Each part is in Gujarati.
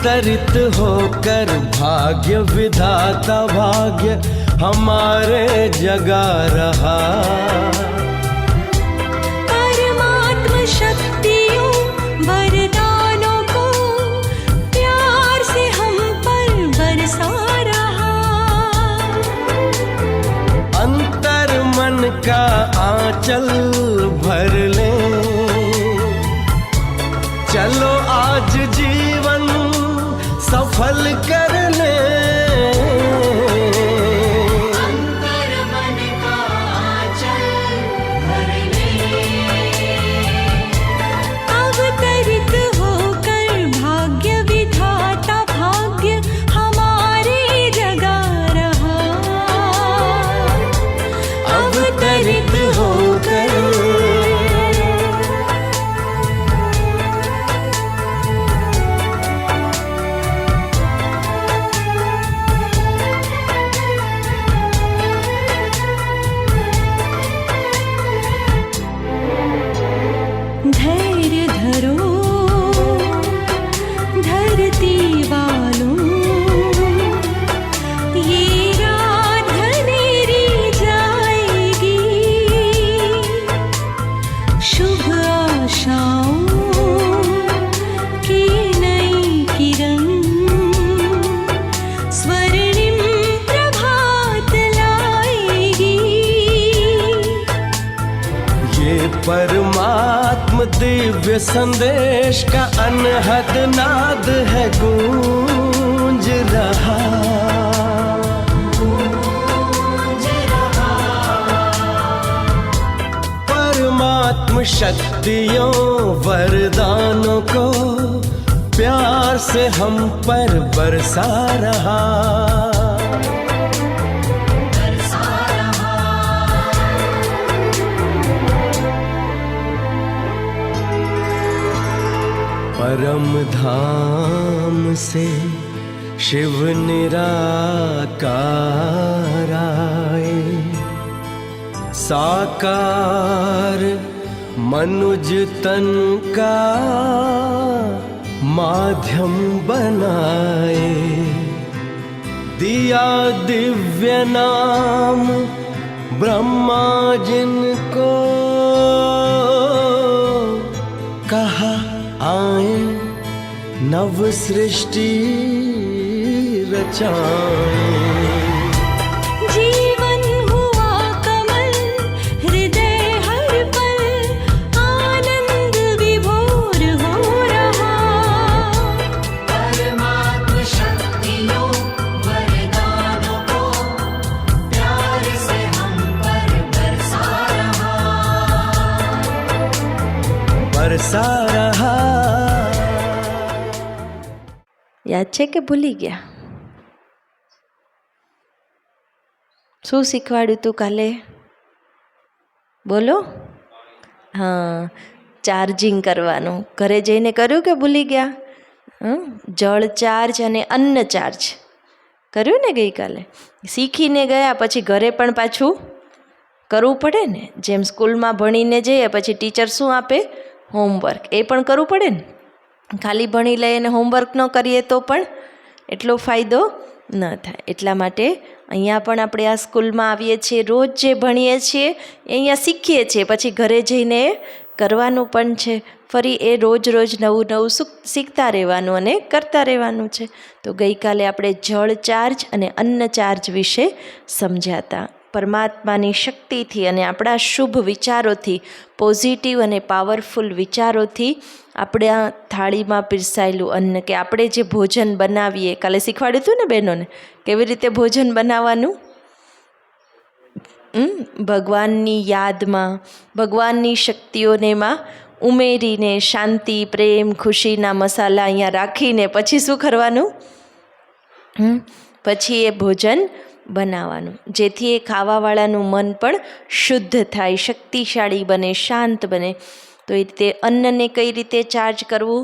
अवतरित होकर भाग्य विधाता भाग्य हमारे जगा रहा। परमात्मा शक्तियों वरदानों को प्यार से हम पर बरसा रहा। अंतर मन का आंचल भर ले, चलो आज जीवन सफल कर ले। अंतर मन का आंचल भर ले, अवतरित होकर भाग्य विधाता भाग्य हमारे जगा रहा। अवतरित होकर धैर्य धरो धरती वालों, ये रात ढलेरी जाएगी। शुभ आशाओं की नई किरण स्वर्णिम प्रभात लाएगी। ये परमात्म दिव्य संदेश का अनहद नाद है गूंज रहा। परमात्म शक्तियों वरदानों को प्यार से हम पर बरसा रहा। परम धाम से शिव निराकार आए, साकार मनुज तन का माध्यम बनाए। दिया दिव्य नाम ब्रह्मा जिनको, कहा आए नव सृष्टि रचाए। जीवन हुआ कमल हृदय हर पल आनंद विभोर हो रहा। परमात्मा शक्तियों वरदानों को प्यार से हम पर बरसा रहा। बरसा रहा। યાદ છે કે ભૂલી ગયા? શું શીખવાડ્યું તું કાલે? બોલો. હા, ચાર્જિંગ કરવાનું. ઘરે જઈને કર્યું કે ભૂલી ગયા? જળ ચાર્જ અને અન્ન ચાર્જ કર્યું ને ગઈકાલે? શીખીને ગયા પછી ઘરે પણ પાછું કરવું પડે ને. જેમ સ્કૂલમાં ભણીને જઈએ પછી ટીચર શું આપે? હોમવર્ક. એ પણ કરવું પડે ને. ખાલી ભણી લઈએ અને હોમવર્ક ન કરીએ તો પણ એટલો ફાયદો ન થાય. એટલા માટે અહીંયા પણ આપણે આ સ્કૂલમાં આવીએ છીએ, રોજ જે ભણીએ છીએ એ અહીંયા શીખીએ છીએ, પછી ઘરે જઈને કરવાનું પણ છે. ફરી એ રોજ રોજ નવું નવું શીખતા રહેવાનું અને કરતા રહેવાનું છે. તો ગઈકાલે આપણે જળ ચાર્જ અને અન્ન ચાર્જ વિશે સમજ્યા હતા. પરમાત્માની શક્તિથી અને આપણા શુભ વિચારોથી, પોઝિટિવ અને પાવરફુલ વિચારોથી આપણે આ થાળીમાં પીરસાયેલું અન્ન, કે આપણે જે ભોજન બનાવીએ, કાલે શીખવાડ્યું હતું ને બહેનોને કેવી રીતે ભોજન બનાવવાનું. ભગવાનની યાદમાં, ભગવાનની શક્તિઓને એમાં ઉમેરીને, શાંતિ, પ્રેમ, ખુશીના મસાલા અહીંયા રાખીને પછી શું કરવાનું? પછી એ ભોજન બનાવવાનું, જેથી એ ખાવાવાળાનું મન પણ શુદ્ધ થાય, શક્તિશાળી બને, શાંત બને. તો એ રીતે અન્નને કઈ રીતે ચાર્જ કરવું?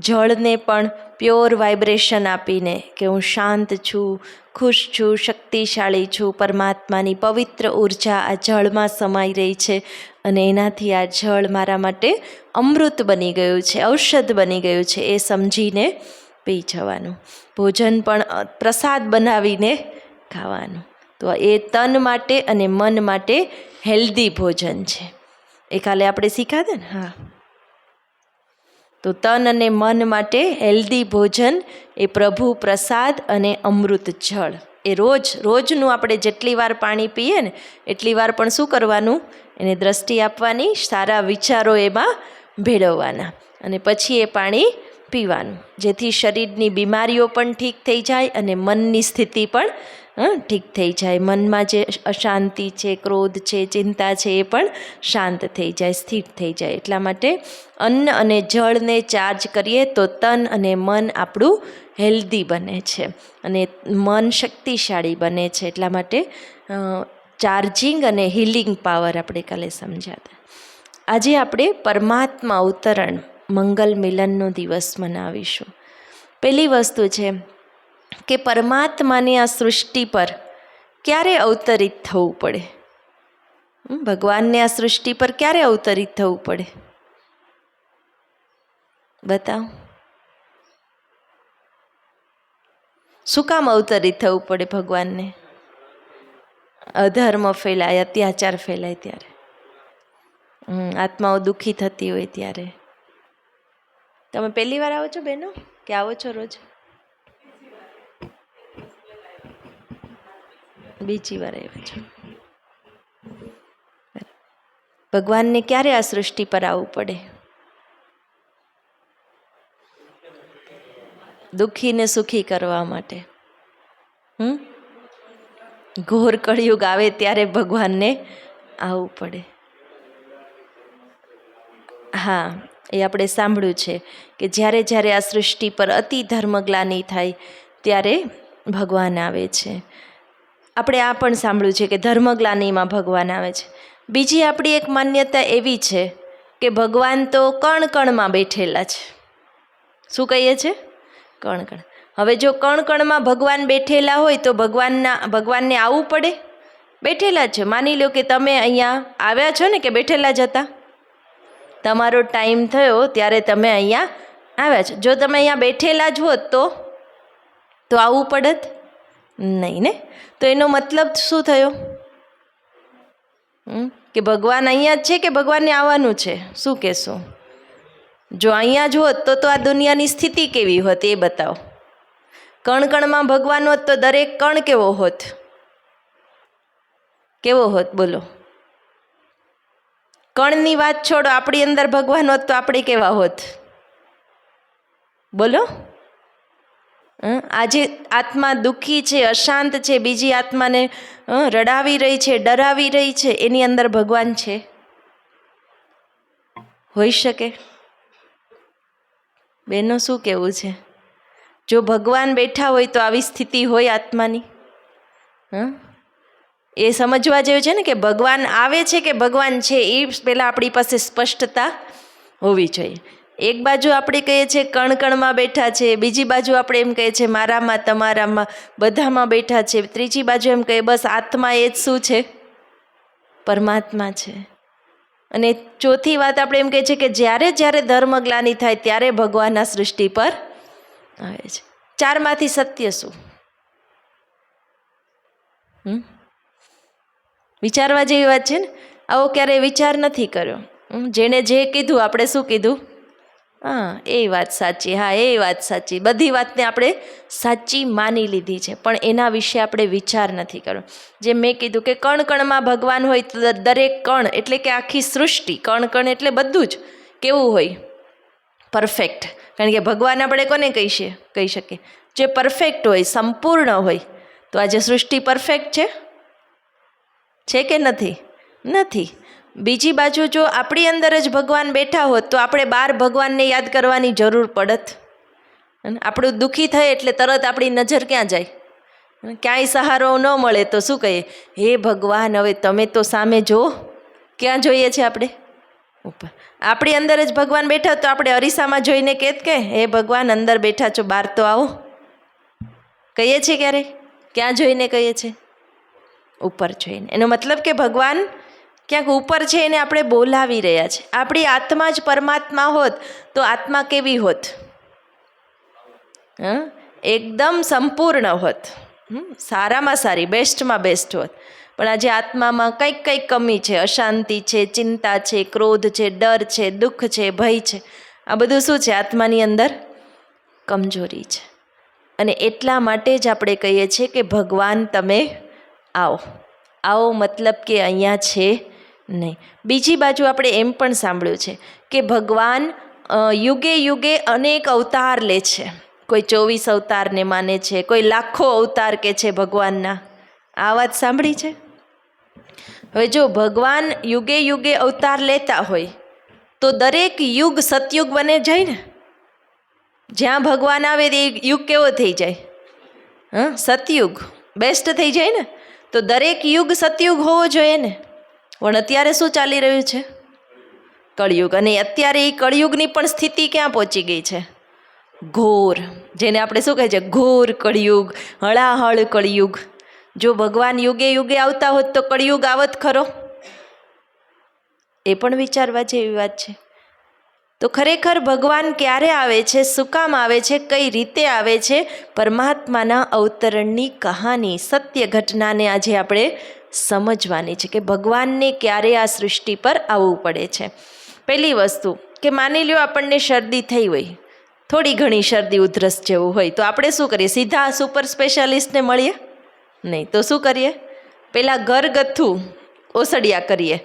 જળને પણ પ્યોર વાઇબ્રેશન આપીને કે હું શાંત છું, ખુશ છું, શક્તિશાળી છું, પરમાત્માની પવિત્ર ઉર્જા આ જળમાં સમાઈ રહી છે અને એનાથી આ જળ મારા માટે અમૃત બની ગયું છે, ઔષધ બની ગયું છે, એ સમજીને પી જવાનું. ભોજન પણ પ્રસાદ બનાવીને ખાવાનું. તો એ તન માટે અને મન માટે હેલ્ધી ભોજન છે. એ કાલે આપણે શીખાતા ને. હા, તો તન અને મન માટે હેલ્ધી ભોજન એ પ્રભુ પ્રસાદ અને અમૃત જળ. એ રોજનું આપણે જેટલી વાર પાણી પીએ ને એટલી વાર પણ શું કરવાનું? એને દ્રષ્ટિ આપવાની, સારા વિચારો એમાં ભેળવવાના અને પછી એ પાણી પીવાનું, જેથી શરીરની બીમારીઓ પણ ઠીક થઈ જાય અને મનની સ્થિતિ પણ ઠીક થઈ જાય. મનમાં જે અશાંતિ છે, ક્રોધ છે, ચિંતા છે, એ પણ શાંત થઈ જાય, સ્થિર થઈ જાય. એટલા માટે અન્ન અને જળને ચાર્જ કરીએ તો તન અને મન આપણું હેલ્ધી બને છે અને મન શક્તિશાળી બને છે. એટલા માટે ચાર્જિંગ અને હીલિંગ પાવર આપણે કાલે સમજ્યા. આજે આપણે પરમાત્મા અવતરણ મંગલ મિલનનો દિવસ મનાવીશું. પહેલી વસ્તુ છે કે પરમાત્માની આ સૃષ્ટિ પર ક્યારે અવતરિત થવું પડે? ભગવાનને આ સૃષ્ટિ પર ક્યારે અવતરિત થવું પડે? બતાવો. શું કામ અવતરિત થવું પડે ભગવાનને? અધર્મ ફેલાય, અત્યાચાર ફેલાય ત્યારે, આત્માઓ દુઃખી થતી હોય ત્યારે. તમે પહેલી વાર આવો છો બહેનો કે આવો છો રોજ? બીજી વાર આવ્યા છો. ભગવાનને ક્યારે આ સૃષ્ટિ પર આવવું પડે? દુઃખીને સુખી કરવા માટે. ઘોર કળિયુગ આવે ત્યારે ભગવાનને આવવું પડે. હા, એ આપણે સાંભળ્યું છે કે જ્યારે જ્યારે આ સૃષ્ટિ પર અતિ ધર્મગ્લાનિ થાય ત્યારે ભગવાન આવે છે. આપણે આ પણ સાંભળ્યું છે કે ધર્મગ્લાનિમાં ભગવાન આવે છે. બીજી આપણી એક માન્યતા એવી છે કે ભગવાન તો કણ કણમાં બેઠેલા છે. શું કહીએ છીએ? કણ કણ. હવે જો કણ કણમાં ભગવાન બેઠેલા હોય તો ભગવાનને આવવું પડે? બેઠેલા છે. માની લો કે તમે અહીંયા આવ્યા છો ને, કે બેઠેલા જ હતા? તમારો ટાઈમ થયો ત્યારે તમે અહીંયા આવ્યા છો. જો તમે અહીંયા બેઠેલા જ હોત તો આવવું પડત નહીં ને. તો એનો મતલબ શું થયો? કે ભગવાન અહીંયા જ છે કે ભગવાનને આવવાનું છે? શું કહેશો? જો અહીંયા જ હોત તો આ દુનિયાની સ્થિતિ કેવી હોત એ બતાવો. કણ કણમાં ભગવાન હોત તો દરેક કણ કેવો હોત? કેવો હોત બોલો? કણની વાત છોડો, આપણી અંદર ભગવાન હોત તો આપણે કેવા હોત બોલો? આજે આત્મા દુઃખી છે, અશાંત છે, બીજી આત્માને રડાવી રહી છે, ડરાવી રહી છે, એની અંદર ભગવાન છે? હોઈ શકે? બેનો શું કહેવું છે? જો ભગવાન બેઠા હોય તો આવી સ્થિતિ હોય આત્માની? એ સમજવા જેવું છે ને કે ભગવાન આવે છે કે ભગવાન છે, એ પહેલાં આપણી પાસે સ્પષ્ટતા હોવી જોઈએ. એક બાજુ આપણે કહીએ છીએ કણ કણમાં બેઠા છે, બીજી બાજુ આપણે એમ કહીએ છીએ મારામાં, તમારામાં, બધામાં બેઠા છે, ત્રીજી બાજુ એમ કહીએ બસ આત્મા એ જ શું છે? પરમાત્મા છે. અને ચોથી વાત આપણે એમ કહીએ છીએ કે જ્યારે જ્યારે ધર્મગ્લાનિ થાય ત્યારે ભગવાન આ સૃષ્ટિ પર આવે છે. ચારમાંથી સત્ય શું? વિચારવા જેવી વાત છે ને. આવો ક્યારેય વિચાર નથી કર્યો. જેણે જે કીધું આપણે શું કીધું? હા, એ વાત સાચી. હા, એ વાત સાચી. બધી વાતને આપણે સાચી માની લીધી છે, પણ એના વિશે આપણે વિચાર નથી કર્યો. જેમ મેં કીધું કે કણ કણમાં ભગવાન હોય તો દરેક કણ એટલે કે આખી સૃષ્ટિ, કણ કણ એટલે બધું જ કેવું હોય? પરફેક્ટ. કારણ કે ભગવાન આપણે કોને કહી શકીએ? જે પરફેક્ટ હોય, સંપૂર્ણ હોય. તો આજે સૃષ્ટિ પરફેક્ટ છે કે નથી? નથી. બીજી બાજુ જો આપણી અંદર જ ભગવાન બેઠા હોત તો આપણે બહાર ભગવાનને યાદ કરવાની જરૂર પડત. આપણું દુઃખી થાય એટલે તરત આપણી નજર ક્યાં જાય? ક્યાંય સહારો ન મળે તો શું કહીએ? હે ભગવાન, હવે તમે તો સામે જુઓ. ક્યાં જોઈએ છે આપણે? ઉપર. આપણી અંદર જ ભગવાન બેઠા તો આપણે અરીસામાં જોઈને કહેત કે હે ભગવાન અંદર બેઠા છો, બહાર તો આવો. કહીએ છીએ ક્યારે? ક્યાં જોઈને કહીએ છીએ? ઉપર જોઈને. એનો મતલબ કે ભગવાન ક્યાંક ઉપર છે, એને આપણે બોલાવી રહ્યા છે. આપણી આત્મા જ પરમાત્મા હોત તો આત્મા કેવી હોત? એકદમ સંપૂર્ણ હોત, સારામાં સારી, બેસ્ટમાં બેસ્ટ હોત. પણ આજે આત્મામાં કંઈક કંઈક કમી છે, અશાંતિ છે, ચિંતા છે, ક્રોધ છે, ડર છે, દુઃખ છે, ભય છે. આ બધું શું છે? આત્માની અંદર કમજોરી છે. અને એટલા માટે જ આપણે કહીએ છીએ કે ભગવાન તમે આવો. આવો મતલબ કે અહીંયા છે નહીં. બીજી બાજુ આપણે એમ પણ સાંભળ્યું છે કે ભગવાન યુગે યુગે અનેક અવતાર લે છે. કોઈ 24 અવતારને માને છે, કોઈ લાખો અવતાર કે છે ભગવાનના. આ વાત સાંભળી છે? હવે જો ભગવાન યુગે યુગે અવતાર લેતા હોય તો દરેક યુગ સતયુગ બને જાય ને. જ્યાં ભગવાન આવે તે યુગ કેવો થઈ જાય? સતયુગ બેસ્ટ થઈ જાય ને. તો દરેક યુગ સતયુગ હોવો જોઈએ ને. પણ અત્યારે શું ચાલી રહ્યું છે? કળિયુગ. અને અત્યારે એ કળિયુગની પણ સ્થિતિ ક્યાં પહોંચી ગઈ છે? ઘોર. જેને આપણે શું કહે છે? ઘોર કળિયુગ, હળાહળ કળિયુગ. જો ભગવાન યુગે યુગે આવતા હોત તો કળિયુગ આવત ખરો? એ પણ વિચારવા જેવી વાત છે. તો ખરેખર ભગવાન ક્યારે આવે છે, શું કામ આવે છે, કઈ રીતે આવે છે? પરમાત્માના અવતરણની કહાની, સત્ય ઘટનાને આજે આપણે સમજવાની છે કે ભગવાનને ક્યારે આ સૃષ્ટિ પર આવવું પડે છે. પહેલી વસ્તુ કે માની લ્યો આપણને શરદી થઈ હોય, થોડી ઘણી શરદી ઉધરસ જેવું હોય, તો આપણે શું કરીએ? સીધા સુપર સ્પેશિયાલિસ્ટને મળીએ નહીં. તો શું કરીએ? પહેલાં ઘરગથ્થુ ઓસડિયા કરીએ,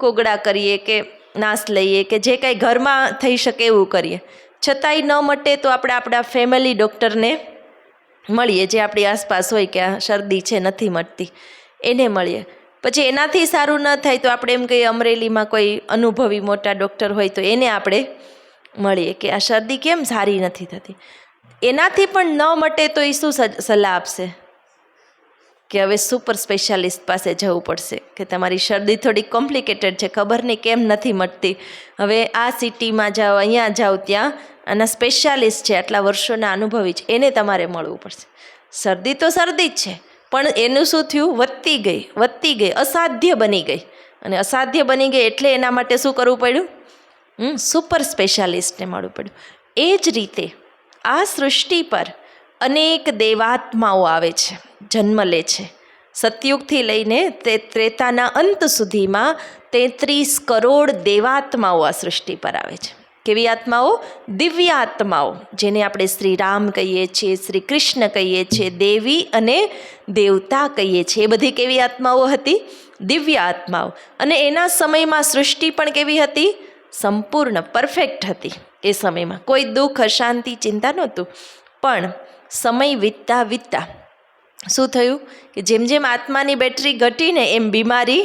કોગળા કરીએ કે નાશ લઈએ કે જે કાંઈ ઘરમાં થઈ શકે એવું કરીએ. છતાંય ન મટે તો આપણે આપણા ફેમિલી ડૉક્ટરને મળીએ, જે આપણી આસપાસ હોય કે આ શરદી છે નથી મટતી, એને મળીએ. પછી એનાથી સારું ન થાય તો આપણે એમ કહીએ અમરેલીમાં કોઈ અનુભવી મોટા ડૉક્ટર હોય તો એને આપણે મળીએ કે આ શરદી કેમ સારી નથી થતી. એનાથી પણ ન મટે તો એ શું સલાહ આપશે? કે હવે સુપર સ્પેશિયાલિસ્ટ પાસે જવું પડશે, કે તમારી શરદી થોડી કોમ્પ્લિકેટેડ છે, ખબર નહીં કેમ નથી મટતી, હવે આ સિટીમાં જાઓ, અહીંયા જાઓ, ત્યાં આના સ્પેશિયાલિસ્ટ છે, આટલા વર્ષોના અનુભવી છે, એને તમારે મળવું પડશે. શરદી તો શરદી જ છે, પણ એનું શું થયું? વધતી ગઈ, અસાધ્ય બની ગઈ. અને અસાધ્ય બની ગઈ એટલે એના માટે શું કરવું પડ્યું? સુપર સ્પેશિયાલિસ્ટને મળવું પડ્યું. એ જ રીતે આ સૃષ્ટિ પર અનેક દેવાત્માઓ આવે છે, જન્મ લે છે. સતયુગથી લઈને તે ત્રેતાના અંત સુધીમાં 33 કરોડ દેવાત્માઓ આ સૃષ્ટિ પર આવે છે. કેવી આત્માઓ? દિવ્ય આત્માઓ, જેને આપણે શ્રી રામ કહીએ છીએ, શ્રી કૃષ્ણ કહીએ છીએ, દેવી અને દેવતા કહીએ છીએ. એ બધી કેવી આત્માઓ હતી? દિવ્ય આત્માઓ. અને એના સમયમાં સૃષ્ટિ પણ કેવી હતી? સંપૂર્ણ, પરફેક્ટ હતી. એ સમયમાં કોઈ દુઃખ, અશાંતિ, ચિંતા નહોતું. પણ સમય વીતતા શું થયું? કે જેમ જેમ આત્માની બેટરી ઘટીને એમ બીમારી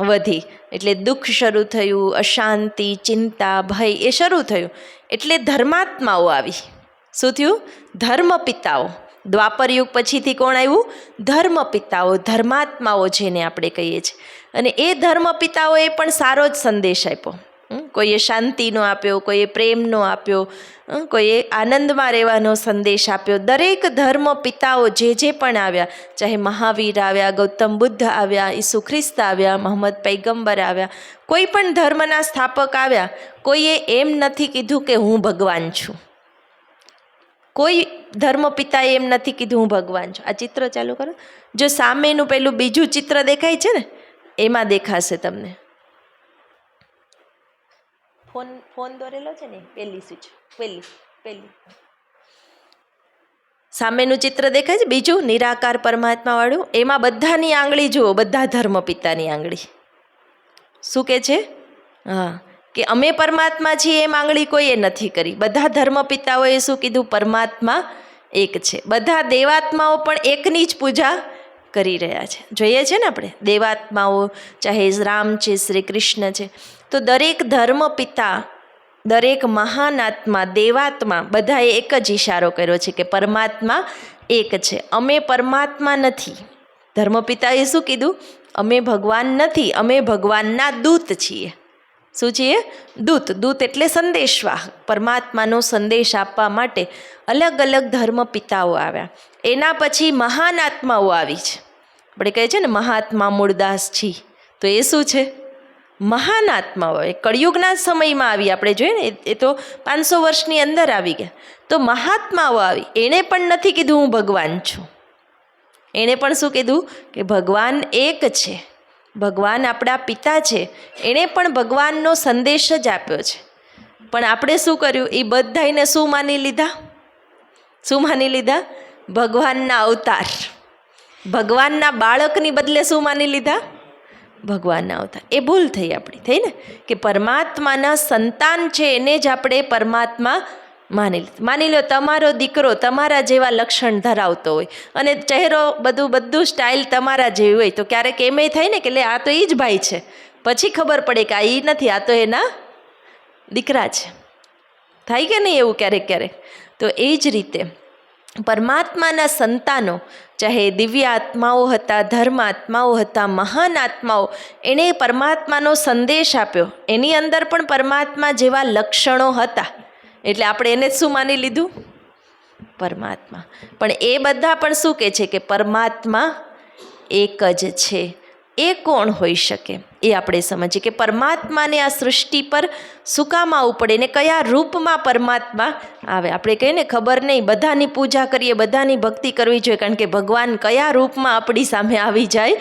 વધી. એટલે દુઃખ શરૂ થયું, અશાંતિ, ચિંતા, ભય એ શરૂ થયું. એટલે ધર્માત્માઓ આવી. શું થયું? ધર્મપિતાઓ. દ્વાપરયુગ પછીથી કોણ આવ્યું? ધર્મપિતાઓ, ધર્માત્માઓ જેને આપણે કહીએ છીએ. અને એ ધર્મપિતાઓએ પણ સારો જ સંદેશ આપ્યો. કોઈએ શાંતિનો આપ્યો, કોઈએ પ્રેમનો આપ્યો, કોઈએ આનંદમાં રહેવાનો સંદેશ આપ્યો. દરેક ધર્મ પિતાઓ જે પણ આવ્યા, ચાહે મહાવીર આવ્યા, ગૌતમ બુદ્ધ આવ્યા, ઈસુ ખ્રિસ્ત આવ્યા, મોહમ્મદ પૈગંબર આવ્યા, કોઈ પણ ધર્મના સ્થાપક આવ્યા, કોઈએ એમ નથી કીધું કે હું ભગવાન છું. કોઈ ધર્મ પિતાએ એમ નથી કીધું હું ભગવાન છું. આ ચિત્ર ચાલુ કરો. જો સામેનું પેલું બીજું ચિત્ર દેખાય છે ને, એમાં દેખાશે તમને. ફોન દોરેલો છે ને, પહેલી સ્વિચ, પહેલી સામેનું ચિત્ર દેખાય છે, બીજું નિરાકાર પરમાત્મા વાળું. એમાં બધાની આંગળી જુઓ, બધા ધર્મ પિતાની આંગળી. શું કે છે? હા, કે અમે પરમાત્મા છીએ એમ આંગળી કોઈએ નથી કરી. બધા ધર્મ પિતાઓએ શું કીધું? પરમાત્મા એક છે. બધા દેવાત્માઓ પણ એકની જ પૂજા કરી રહ્યા છે. જોઈએ છે ને આપણે દેવાત્માઓ, ચાહે રામ છે, શ્રી કૃષ્ણ છે. તો દરેક ધર્મ પિતા, દરેક મહાન આત્મા, દેવાત્મા, બધાએ એક જ ઈશારો કર્યો છે કે પરમાત્મા એક છે. અમે પરમાત્મા નથી. ધર્મપિતાએ શું કીધું? અમે ભગવાન નથી, અમે ભગવાનના દૂત છીએ. શું છીએ? દૂત. દૂત એટલે સંદેશવાહક. પરમાત્માનો સંદેશ આપવા માટે અલગ અલગ ધર્મ પિતાઓ આવ્યા. એના પછી મહાન આત્માઓ આવી છે. આપણે કહીએ છીએ ને મહાત્મા મૂળદાસજી, તો એ શું છે? મહાન આત્માઓ આવે. કળિયુગના સમયમાં આવી, આપણે જોઈએ ને એ તો 500 વર્ષની અંદર આવી ગયા. તો મહાત્માઓ આવી, એણે પણ નથી કીધું હું ભગવાન છું. એણે પણ શું કીધું કે ભગવાન એક છે, ભગવાન આપણા પિતા છે. એણે પણ ભગવાનનો સંદેશ જ આપ્યો છે. પણ આપણે શું કર્યું? એ બધાને શું માની લીધા? શું માની લીધા? ભગવાનના અવતાર. ભગવાનના બાળકની બદલે શું માની લીધા? ભગવાનના અવતાર. એ ભૂલ થઈ આપણી, થઈ ને, કે પરમાત્માના સંતાન છે એને જ આપણે પરમાત્મા માની લીધું. માની લો તમારો દીકરો તમારા જેવા લક્ષણ ધરાવતો હોય અને ચહેરો બધું સ્ટાઇલ તમારા જેવી હોય, તો ક્યારેક એમ થાય ને કે લે આ તો એ જ ભાઈ છે. પછી ખબર પડે કે આ એ નથી, આ તો એના દીકરા છે. થાય કે નહીં એવું ક્યારેક ક્યારેક? તો એ જ રીતે પરમાત્માના સંતાનો, ચાહે દિવ્ય આત્માઓ હતા, ધર્મ આત્માઓ હતા, મહાન આત્માઓ, એણે પરમાત્માનો સંદેશ આપ્યો. એની અંદર પણ પરમાત્મા જેવા લક્ષણો હતા, એટલે આપણે એને શું માની લીધું? પરમાત્મા. પણ એ બધા પણ શું કહે છે કે પરમાત્મા એક જ છે. એ કોણ હોઈ શકે? એ આપણે સમજીએ કે પરમાત્માને આ સૃષ્ટિ પર શું કામ આવવું પડે ને કયા રૂપમાં પરમાત્મા આવે. આપણે કહીએ ને ખબર નહીં, બધાની પૂજા કરીએ, બધાની ભક્તિ કરવી જોઈએ, કારણ કે ભગવાન કયા રૂપમાં આપણી સામે આવી જાય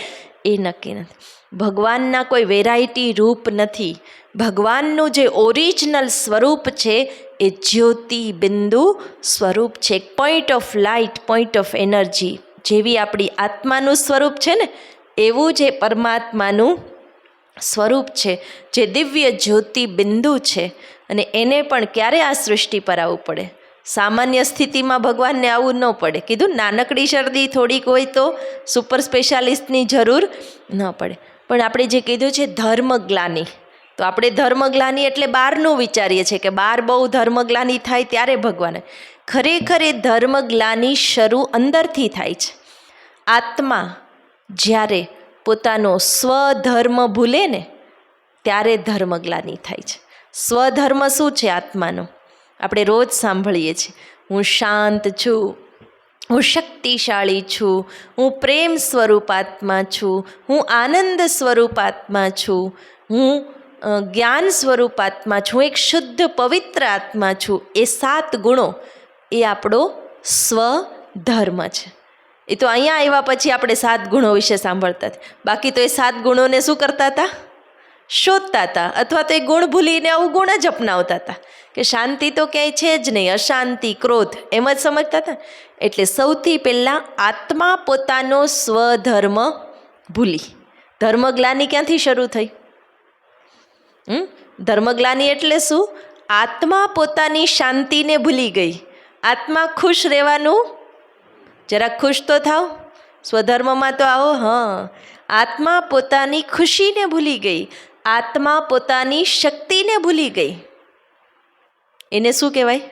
એ નક્કી નથી. ભગવાનના કોઈ વેરાયટી રૂપ નથી. ભગવાનનું જે ઓરિજિનલ સ્વરૂપ છે એ જ્યોતિ બિંદુ સ્વરૂપ છે. એક point of light, point of energy. જેવી આપણી આત્માનું સ્વરૂપ છે ને એવું જે પરમાત્માનું સ્વરૂપ છે, જે દિવ્ય જ્યોતિ બિંદુ છે. અને એને પણ ક્યારે આ સૃષ્ટિ પર આવવું પડે? સામાન્ય સ્થિતિમાં ભગવાનને આવવું ન પડે. કીધું નાનકડી શરદી થોડીક હોય તો સુપર સ્પેશિયાલિસ્ટની જરૂર ન પડે. પણ આપણે જે કીધું છે ધર્મગ્લાની, તો આપણે ધર્મગ્લાની એટલે બહારનું વિચારીએ છીએ કે બહાર બહુ ધર્મગ્લાની થાય ત્યારે ભગવાન. ખરેખર એ ધર્મગ્લાની શરૂ અંદરથી થાય છે. આત્મા જ્યારે પોતાનો સ્વધર્મ ભૂલે ને ત્યારે ધર્મગ્લાની થાય છે. સ્વધર્મ શું છે આત્માનો? આપણે રોજ સાંભળીએ છીએ, હું શાંત છું, હું શક્તિશાળી છું, હું પ્રેમ સ્વરૂપ આત્મા છું, હું આનંદ સ્વરૂપ આત્મા છું, હું જ્ઞાન સ્વરૂપ આત્મા છું, એક શુદ્ધ પવિત્ર આત્મા છું. એ 7 ગુણો એ આપણો સ્વધર્મ છે. એ તો અહીંયા આવ્યા પછી આપણે 7 ગુણો વિશે સાંભળતા હતા. બાકી તો એ 7 ગુણોને શું કરતા હતા? શોધતા હતા, અથવા તો એ ગુણ ભૂલીને અવગુણ જ અપનાવતા હતા કે શાંતિ તો ક્યાંય છે જ નહીં, અશાંતિ, ક્રોધ એમ જ સમજતા હતા. એટલે સૌથી પહેલાં આત્મા પોતાનો સ્વધર્મ ભૂલી. ધર્મગ્લાની ક્યાંથી શરૂ થઈ? ધર્મગ્લાની એટલે શું? આત્મા પોતાની શાંતિને ભૂલી ગઈ. આત્મા ખુશ રહેવાનું, જરાક ખુશ તો થાવ, સ્વધર્મમાં તો આવો. હા, આત્મા પોતાની ખુશીને ભૂલી ગઈ, આત્મા પોતાની શક્તિને ભૂલી ગઈ. એને શું કહેવાય?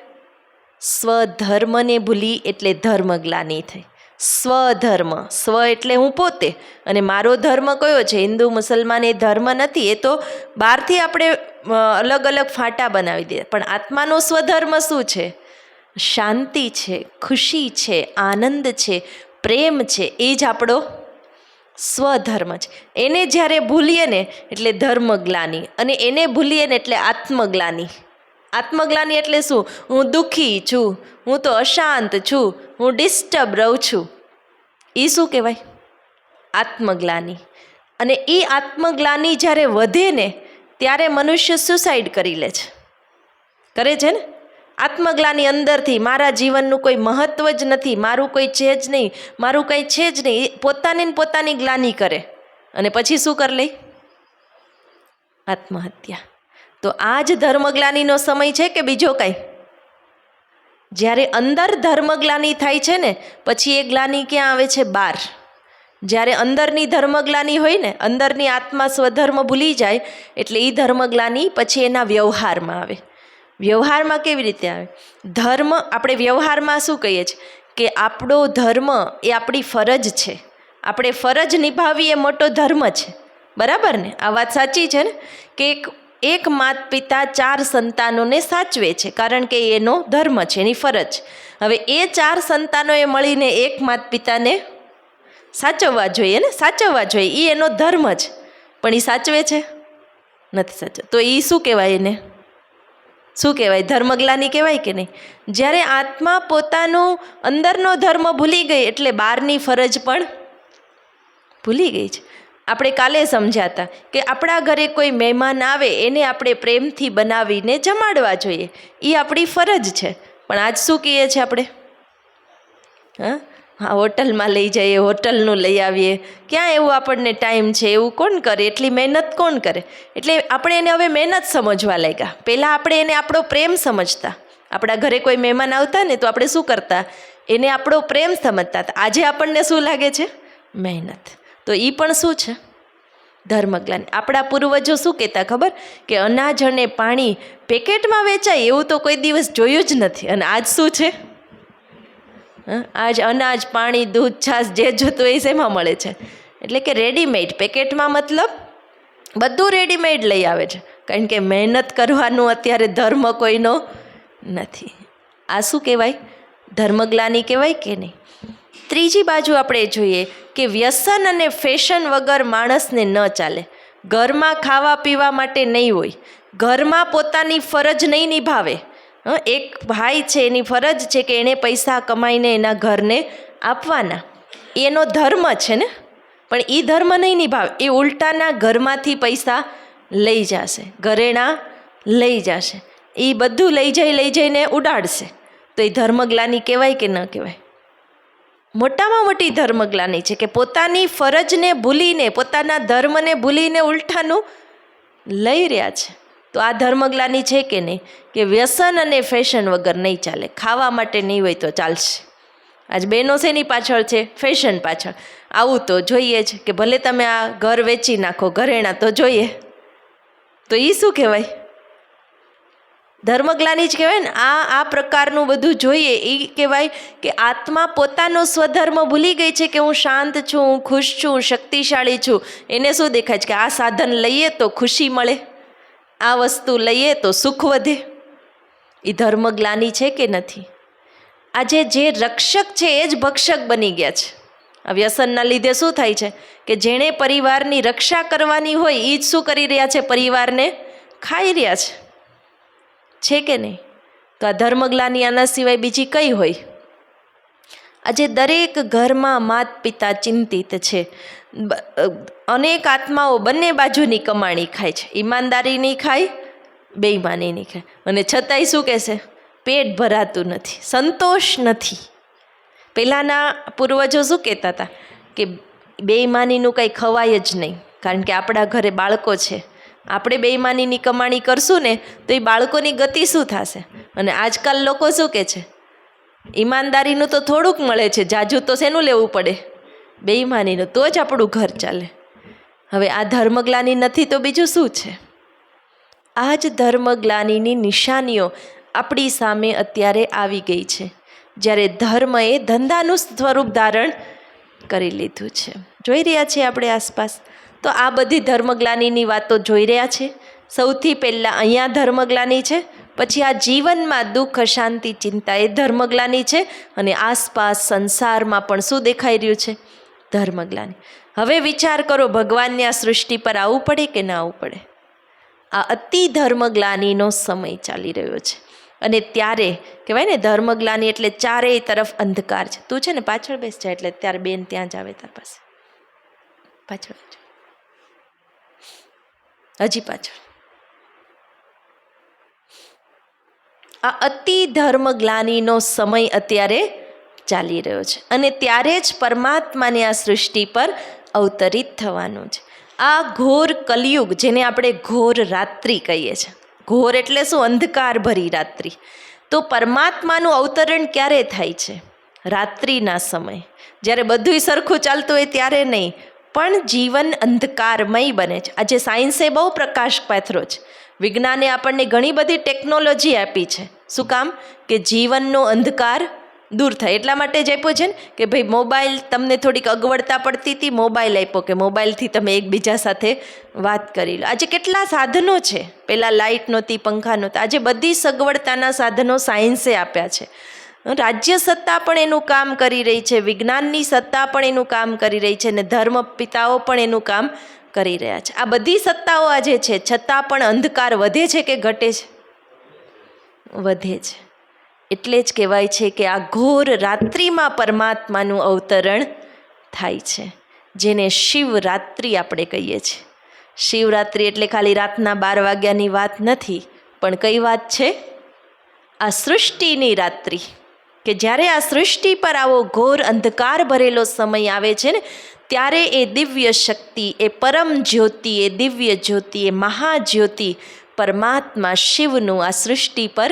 સ્વધર્મને ભૂલી એટલે ધર્મગ્લાની થઈ. સ્વધર્મ, સ્વ એટલે હું પોતે, અને મારો ધર્મ કયો છે? હિન્દુ મુસલમાન એ ધર્મ નથી, એ તો બહારથી આપણે અલગ અલગ ફાંટા બનાવી દઈએ. પણ આત્માનો સ્વધર્મ શું છે? શાંતિ છે, ખુશી છે, આનંદ છે, પ્રેમ છે. એ જ આપણો સ્વધર્મ છે. એને જ્યારે ભૂલીએ ને એટલે ધર્મગ્લાની, અને એને ભૂલીએ ને એટલે આત્મગ્લાની. આત્મગ્લાની એટલે શું? હું દુઃખી છું, હું તો અશાંત છું, હું ડિસ્ટર્બ રહું છું. એ શું કહેવાય? આત્મગ્લાની. અને એ આત્મગ્લાની જ્યારે વધે ને ત્યારે મનુષ્ય સુસાઇડ કરી લે છે. કરે છે ને? આત્મગ્લાની અંદરથી મારા જીવનનું કોઈ મહત્વ જ નથી, મારું કોઈ છે જ નહીં, મારું કંઈ છે જ નહીં, પોતાની ને પોતાની ગ્લાની કરે. અને પછી શું કરી લે? આત્મહત્યા. તો આ જ ધર્મગ્લાનીનો સમય છે કે બીજો કાંઈ? જ્યારે અંદર ધર્મગ્લાની થાય છે ને પછી એ ગ્લાની ક્યાં આવે છે? બહાર. જ્યારે અંદરની ધર્મગ્લાની હોય ને, અંદરની આત્મા સ્વધર્મ ભૂલી જાય એટલે એ ધર્મગ્લાની પછી એના વ્યવહારમાં આવે. વ્યવહારમાં કેવી રીતે આવે? ધર્મ, આપણે વ્યવહારમાં શું કહીએ છીએ કે આપણો ધર્મ એ આપણી ફરજ છે, આપણે ફરજ નિભાવવી એ મોટો ધર્મ છે. બરાબર ને? આ વાત સાચી છે ને કે એક માતા પિતા 4 સંતાનોને સાચવે છે, કારણ કે એનો ધર્મ છે, એની ફરજ. હવે એ 4 સંતાનોએ મળીને એક માતા પિતાને સાચવવા જોઈએ ને, સાચવવા જોઈએ, એ એનો ધર્મ છે. પણ એ સાચવે છે? નથી સાચો. તો એ શું કહેવાય? એને શું કહેવાય? ધર્મગ્લાની કહેવાય કે નહીં? જ્યારે આત્મા પોતાનું અંદરનો ધર્મ ભૂલી ગઈ એટલે બહારની ફરજ પણ ભૂલી ગઈ છે. આપણે કાલે સમજ્યા હતા કે આપણા ઘરે કોઈ મહેમાન આવે એને આપણે પ્રેમથી બનાવીને જમાડવા જોઈએ, એ આપણી ફરજ છે. પણ આજ શું કહીએ છીએ આપણે? હા, હોટલમાં લઈ જઈએ, હોટલનું લઈ આવીએ. ક્યાં એવું આપણને ટાઈમ છે? એવું કોણ કરે? એટલી મહેનત કોણ કરે? એટલે આપણે એને હવે મહેનત સમજવા લાગ્યા. પહેલાં આપણે એને આપણો પ્રેમ સમજતા. આપણા ઘરે કોઈ મહેમાન આવતા ને તો આપણે શું કરતા? એને આપણો પ્રેમ સમજતા હતા. આજે આપણને શું લાગે છે? મહેનત. તો એ પણ શું છે? ધર્મગ્લાની. આપણા પૂર્વજો શું કહેતા ખબર? કે અનાજ અને પાણી પેકેટમાં વેચાય એવું તો કોઈ દિવસ જોયું જ નથી. અને આજ શું છે? આજ અનાજ, પાણી, દૂધ, છાશ જે જોતું એ શેમાં મળે છે? એટલે કે રેડીમેડ. પેકેટમાં મતલબ બધું રેડીમેડ લઈ આવે છે. કારણ કે મહેનત કરવાનું અત્યારે ધર્મ કોઈનો નથી. આ શું કહેવાય? ધર્મગ્લાની કહેવાય કે નહીં? ત્રીજી બાજુ આપણે જોઈએ કે વ્યસન અને ફેશન વગર માણસને ન ચાલે. ઘરમાં ખાવા પીવા માટે નહીં હોય, ઘરમાં પોતાની ફરજ નહીં નિભાવે. એક ભાઈ છે, એની ફરજ છે કે એણે પૈસા કમાઈને એના ઘરને આપવાના, એનો ધર્મ છે ને. પણ એ ધર્મ નહીં નિભાવે, એ ઉલટાના ઘરમાંથી પૈસા લઈ જશે, ઘરેણાં લઈ જશે, એ બધું લઈ જઈને ઉડાડશે. તો એ ધર્મગ્લાની કહેવાય કે ન કહેવાય? મોટામાં મોટી ધર્મગ્લાની છે કે પોતાની ફરજને ભૂલીને, પોતાના ધર્મને ભૂલીને ઉલટાનું લઈ રહ્યા છે. તો આ ધર્મગ્લાની છે કે નહીં? કે વ્યસન અને ફેશન વગર નહીં ચાલે. ખાવા માટે નહીં હોય તો ચાલશે. આજ બહેનો શેની પાછળ છે? ફેશન પાછળ. આવું તો જોઈએ જ કે ભલે તમે આ ઘર વેચી નાખો, ઘરેણાં તો જોઈએ. તો એ શું કહેવાય? ધર્મગ્લાની જ કહેવાય ને. આ પ્રકારનું બધું જોઈએ એ કહેવાય કે આત્મા પોતાનો સ્વધર્મ ભૂલી ગઈ છે કે હું શાંત છું, હું ખુશ છું, શક્તિશાળી છું. એને શું દેખાય છે? કે આ સાધન લઈએ તો ખુશી મળે, આ વસ્તુ લઈએ તો સુખ વધે. એ ધર્મગ્લાની છે કે નથી? આજે જે રક્ષક છે એ જ ભક્ષક બની ગયા છે. આ વ્યસનના લીધે શું થાય છે? કે જેણે પરિવારની રક્ષા કરવાની હોય એ જ શું કરી રહ્યા છે? પરિવારને ખાઈ રહ્યા છે કે નહીં? તો આ ધર્મગ્લાની આના સિવાય બીજી કઈ હોય? આજે દરેક ઘરમાં માત પિતા ચિંતિત છે. અનેક આત્માઓ બંને બાજુની કમાણી ખાય છે. ઈમાનદારીની ખાય, બેઈમાનીની ખાય. અને છતાંય શું કહેશે? પેટ ભરાતું નથી, સંતોષ નથી. પહેલાંના પૂર્વજો શું કહેતા હતા? કે બેઈમાનીનું કંઈ ખવાય જ નહીં. કારણ કે આપણા ઘરે બાળકો છે, આપણે બેઈમાનીની કમાણી કરશું ને તો એ બાળકોની ગતિ શું થશે? અને આજકાલ લોકો શું કહે છે? ઈમાનદારીનું તો થોડુંક મળે છે, જાજુ તો શેનું લેવું પડે? બેઈમાનીનું. તો જ આપણું ઘર ચાલે. હવે આ ધર્મગ્લાની નથી તો બીજું શું છે? આ જ ધર્મગ્લાનીની નિશાનીઓ આપણી સામે અત્યારે આવી ગઈ છે, જ્યારે ધર્મએ ધંધાનું સ્વરૂપ ધારણ કરી લીધું છે. જોઈ રહ્યા છીએ આપણે આસપાસ. તો આ બધી ધર્મગ્લાનીની વાતો જોઈ રહ્યા છે. સૌથી પહેલાં અહીંયા ધર્મગ્લાની છે, પછી આ જીવનમાં દુઃખ, અશાંતિ, ચિંતા એ ધર્મગ્લાની છે, અને આસપાસ સંસારમાં પણ શું દેખાઈ રહ્યું છે? ધર્મગ્લાની. હવે વિચાર કરો, ભગવાનને આ સૃષ્ટિ પર આવવું પડે કે ના આવવું પડે? આ અતિ ધર્મગ્લાનીનો સમય ચાલી રહ્યો છે. અને ત્યારે કહેવાય ને ધર્મગ્લાની એટલે ચારેય તરફ અંધકાર છે. તું છે ને પાછળ બેસ જાય એટલે ત્યારે બેન ત્યાં જ આવે તાર પાસે. પાછળ હજી પાછળ. આ અતિ ધર્મગ્લાનીનો સમય અત્યારે ચાલી રહ્યો છે, અને ત્યારે જ પરમાત્માને આ સૃષ્ટિ પર અવતરિત થવાનું છે. આ ઘોર કલિયુગ, જેને આપણે ઘોર રાત્રિ કહીએ છીએ. ઘોર એટલે શું? અંધકાર ભરી રાત્રિ. તો પરમાત્માનું અવતરણ ક્યારે થાય છે? રાત્રિના સમય, જ્યારે બધુંય સરખું ચાલતું હોય ત્યારે નહીં, પણ જીવન અંધકારમય બને છે. આજે સાયન્સે બહુ પ્રકાશ પાથરો છે. વિજ્ઞાને આપણને ઘણી બધી ટેકનોલોજી આપી છે. શું કામ? કે જીવનનો અંધકાર દૂર થાય. એટલા માટે જ આપ્યો છે ને કે ભાઈ મોબાઈલ તમને થોડીક અગવડતા પડતી હતી, મોબાઈલ આપ્યો કે મોબાઈલથી તમે એકબીજા સાથે વાત કરી લો. આજે કેટલા સાધનો છે. પહેલાં લાઇટ નહોતી, પંખા નહોતા. આજે બધી સગવડતાના સાધનો સાયન્સે આપ્યા છે. રાજ્ય સત્તા પણ એનું કામ કરી રહી છે, વિજ્ઞાનની સત્તા પણ એનું કામ કરી રહી છે, અને ધર્મ પિતાઓ પણ એનું કામ કરી રહ્યા છે. આ બધી સત્તાઓ આજે છે, છતાં પણ અંધકાર વધે છે કે ઘટે છે? વધે છે. એટલે જ કહેવાય છે કે આ ઘોર રાત્રિમાં પરમાત્માનું અવતરણ થાય છે, જેને શિવરાત્રિ આપણે કહીએ છીએ. શિવરાત્રિ એટલે ખાલી રાતના 12 વાગ્યાની વાત નથી, પણ કઈ વાત છે? આ સૃષ્ટિની રાત્રિ, કે જ્યારે આ સૃષ્ટિ પર આવો ઘોર અંધકાર ભરેલો સમય આવે છે ને, ત્યારે એ દિવ્ય શક્તિ, એ પરમ જ્યોતિ, એ દિવ્ય જ્યોતિ, એ મહાજ્યોતિ પરમાત્મા શિવનું આ સૃષ્ટિ પર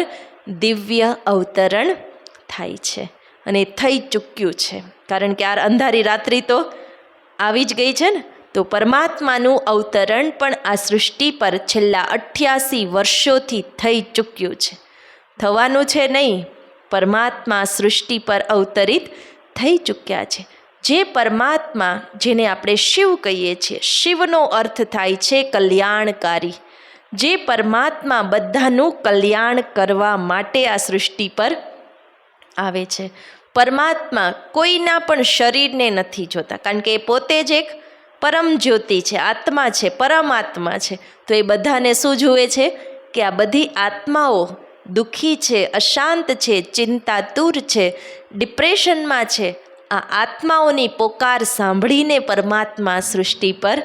દિવ્ય અવતરણ થાય છે. અને થઈ ચૂક્યું છે, કારણ કે આ અંધારી રાત્રિ તો આવી જ ગઈ છે ને. તો પરમાત્માનું અવતરણ પણ આ સૃષ્ટિ પર છેલ્લા 88 વર્ષોથી થઈ ચૂક્યું છે. થવાનું છે નહીં, પરમાત્મા સૃષ્ટિ પર અવતરિત થઈ ચૂક્યા છે. જે પરમાત્મા, જેને આપણે શિવ કહીએ છીએ, શિવનો અર્થ થાય છે કલ્યાણકારી. જે પરમાત્મા બધાનું કલ્યાણ કરવા માટે આ સૃષ્ટિ પર આવે છે. પરમાત્મા કોઈના પણ શરીરને નથી જોતા, કારણ કે એ પોતે જ એક પરમ જ્યોતિ છે, આત્મા છે, પરમાત્મા છે. તો એ બધાને શું જુએ છે કે આ બધી આત્માઓ દુઃખી છે, અશાંત છે, ચિંતાતુર છે, ડિપ્રેશનમાં છે. આ આત્માઓની પોકાર સાંભળીને પરમાત્મા સૃષ્ટિ પર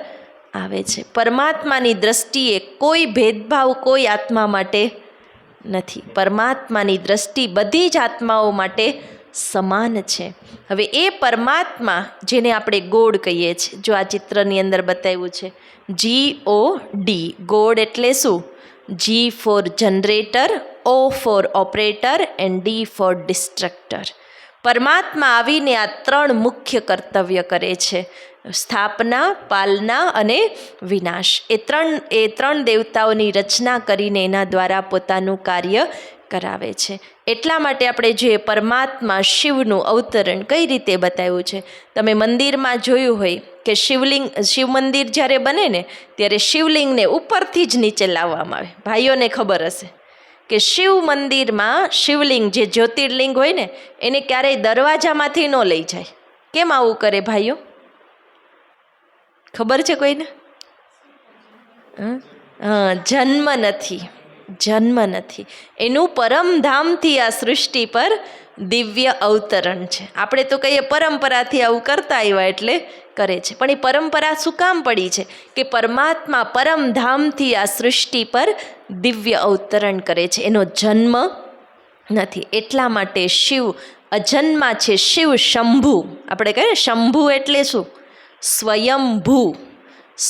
આવે છે. પરમાત્માની દ્રષ્ટિએ કોઈ ભેદભાવ કોઈ આત્મા માટે નથી. પરમાત્માની દ્રષ્ટિ બધી જ આત્માઓ માટે સમાન છે. હવે એ પરમાત્મા, જેને આપણે ગોડ કહીએ છીએ, જો આ ચિત્રની અંદર બતાવ્યું છે GOD, ગોડ એટલે શું? G for generator, O for operator and D for destructor. પરમાત્મા આવીને આ 3 મુખ્ય કર્તવ્ય કરે છે: સ્થાપના, પાલના અને વિનાશ. એ ત્રણ દેવતાઓની રચના કરીને એના દ્વારા પોતાનું કાર્ય કરાવે છે. એટલા માટે આપણે જોઈએ પરમાત્મા શિવનું અવતરણ કઈ રીતે બતાવ્યું છે. તમે મંદિરમાં જોયું હોય કે શિવ મંદિર જ્યારે બને ને, ત્યારે શિવલિંગને ઉપરથી જ નીચે લાવવામાં આવે. ભાઈઓને ખબર હશે કે શિવ મંદિરમાં શિવલિંગ, જે જ્યોતિર્લિંગ હોય ને, એને ક્યારેય દરવાજામાંથી ન લઈ જાય. કેમ આવું કરે ભાઈઓ? ખબર છે કોઈને? જન્મ નથી. એનું પરમધામથી આ સૃષ્ટિ પર દિવ્ય અવતરણ છે. આપણે તો કહીએ પરંપરાથી આવું કરતા આવ્યા એટલે કરે છે, પણ એ પરંપરા શું કામ પડી છે? કે પરમાત્મા પરમધામથી આ સૃષ્ટિ પર દિવ્ય અવતરણ કરે છે, એનો જન્મ નથી. એટલા માટે શિવ અજન્મા છે. શિવ શંભુ, આપણે કહીએ શંભુ એટલે શું? સ્વયંભૂ.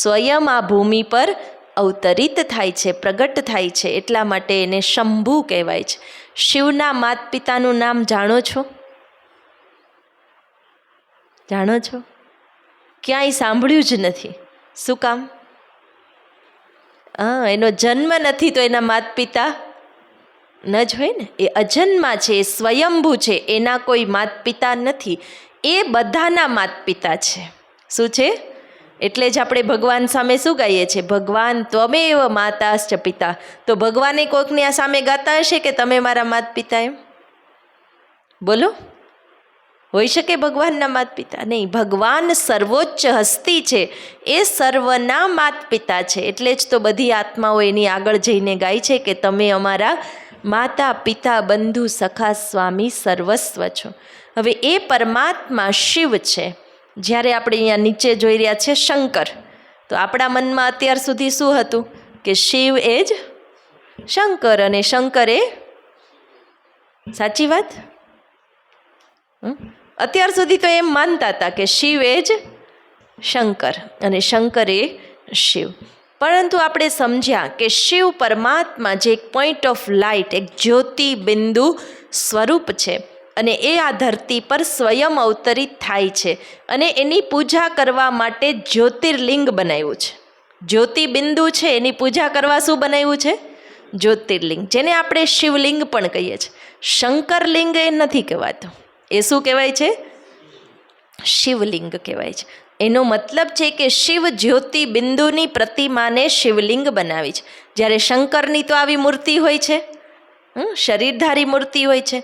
સ્વયં આ ભૂમિ પર અવતરિત થાય છે, પ્રગટ થાય છે. એટલા માટે એને શંભુ કહેવાય છે. શિવના માતા પિતાનું નામ જાણો છો? જાણો છો? ક્યાંય સાંભળ્યું જ નથી. શું કામ? એનો જન્મ નથી તો એના માતા પિતા ન જ હોય ને. એ અજન્મા છે, એ સ્વયંભૂ છે, એના કોઈ માતા પિતા નથી. એ બધાના માતા પિતા છે. શું છે? એટલે જ આપણે ભગવાન સામે શું ગાઈએ છીએ? ભગવાન ત્વમેવ માતાશ્ચ પિતા. તો ભગવાને કોઈકની આ સામે ગાતા હશે કે તમે મારા માતા પિતા? એમ બોલો, હોઈ શકે ભગવાનના માતા પિતા? નહીં, ભગવાન સર્વોચ્ચ હસ્તી છે, એ સર્વના માતા પિતા છે. એટલે જ તો બધી આત્માઓ એની આગળ જઈને ગાય છે કે તમે અમારા માતા પિતા, બંધુ, સખા, સ્વામી, સર્વસ્વ છો. હવે એ પરમાત્મા શિવ છે. જ્યારે આપણે અહીંયા નીચે જોઈ રહ્યા છે શંકર, તો આપણા મનમાં અત્યાર સુધી શું હતું? કે શિવ એ જ શંકર અને શંકર એ સાચી વાત. અત્યાર સુધી તો એમ માનતા હતા કે શિવ એ જ શંકર અને શંકર એ શિવ. પરંતુ આપણે સમજ્યા કે શિવ પરમાત્મા જે એક પોઈન્ટ ઓફ લાઇટ, એક જ્યોતિ બિંદુ સ્વરૂપ છે, અને એ આ ધરતી પર સ્વયં અવતરિત થાય છે. અને એની પૂજા કરવા માટે જ્યોતિર્લિંગ બનાવ્યું છે. જ્યોતિબિંદુ છે, એની પૂજા કરવા શું બનાવ્યું છે? જ્યોતિર્લિંગ, જેને આપણે શિવલિંગ પણ કહીએ છીએ. શંકરલિંગ એ નથી કહેવાતું. એ શું કહેવાય છે? શિવલિંગ કહેવાય છે. એનો મતલબ છે કે શિવ જ્યોતિ બિંદુની પ્રતિમાને શિવલિંગ બનાવી છે. જ્યારે શંકરની તો આવી મૂર્તિ હોય છે, શરીરધારી મૂર્તિ હોય છે.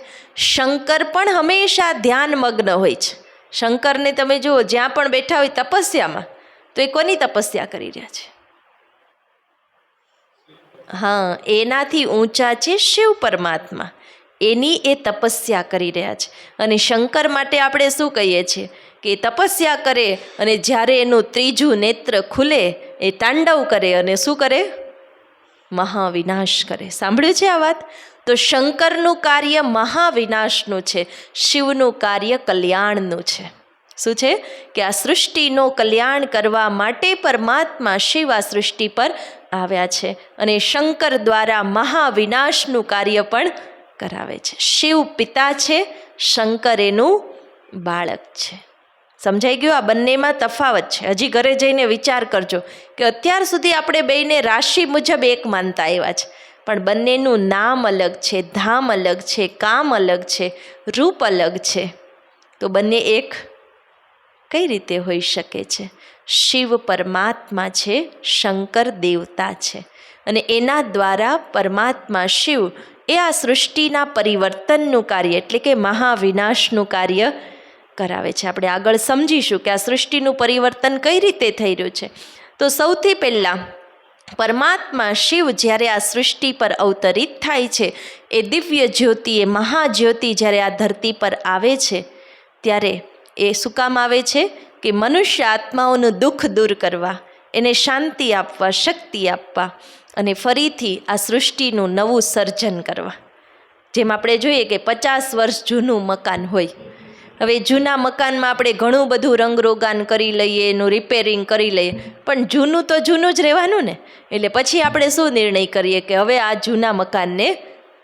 શંકર પણ હંમેશા ધ્યાનમગ્ન હોય છે. શંકરને તમે જુઓ, જ્યાં પણ બેઠા હોય તપસ્યામાં, તો એ કોની તપસ્યા કરી રહ્યા છે? હા, એનાથી ઊંચા છે શિવ પરમાત્મા, એની એ તપસ્યા કરી રહ્યા છે. અને શંકર માટે આપણે શું કહીએ છીએ કે તપસ્યા કરે અને જ્યારે એનું ત્રીજું નેત્ર ખુલે એ તાંડવ કરે અને શું કરે? મહાવિનાશ કરે. સાંભળ્યું છે આ વાત? તો શંકરનું કાર્ય મહાવિનાશનું છે, શિવનું કાર્ય કલ્યાણનું છે. શું છે કે આ સૃષ્ટિનો કલ્યાણ કરવા માટે પરમાત્મા શિવ આ સૃષ્ટિ પર આવ્યા છે અને શંકર દ્વારા મહાવિનાશનું કાર્ય પણ કરાવે છે. શિવ પિતા છે, શંકર એનું બાળક છે. સમજાઈ ગયું? આ બંનેમાં તફાવત છે. હજી ઘરે જઈને વિચાર કરજો કે અત્યાર સુધી આપણે બેયને રાશિ મુજબ એક માનતા આવ્યા છે, પણ બંનેનું નામ અલગ છે, ધામ અલગ છે, કામ અલગ છે, રૂપ અલગ છે. તો બંને એક કઈ રીતે હોઈ શકે છે? શિવ પરમાત્મા છે, શંકર દેવતા છે અને એના દ્વારા પરમાત્મા શિવ એ આ સૃષ્ટિના પરિવર્તનનું કાર્ય એટલે કે મહાવિનાશનું કાર્ય કરાવે છે. આપણે આગળ સમજીશું કે આ સૃષ્ટિનું પરિવર્તન કઈ રીતે થઈ રહ્યું છે. તો સૌથી પહેલાં પરમાત્મા શિવ જ્યારે આ સૃષ્ટિ પર અવતરિત થાય છે, એ દિવ્ય જ્યોતિ, એ મહાજ્યોતિ જ્યારે આ ધરતી પર આવે છે ત્યારે એ શું કામ આવે છે કે મનુષ્ય આત્માઓનું દુઃખ દૂર કરવા, એને શાંતિ આપવા, શક્તિ આપવા અને ફરીથી આ સૃષ્ટિનું નવું સર્જન કરવા. જેમ આપણે જોઈએ કે 50 વર્ષ જૂનું મકાન હોય, હવે જૂના મકાનમાં આપણે ઘણું બધું રંગરોગાન કરી લઈએ, એનું રિપેરિંગ કરી લઈએ, પણ જૂનું તો જૂનું જ રહેવાનું ને. એટલે પછી આપણે શું નિર્ણય કરીએ કે હવે આ જૂના મકાનને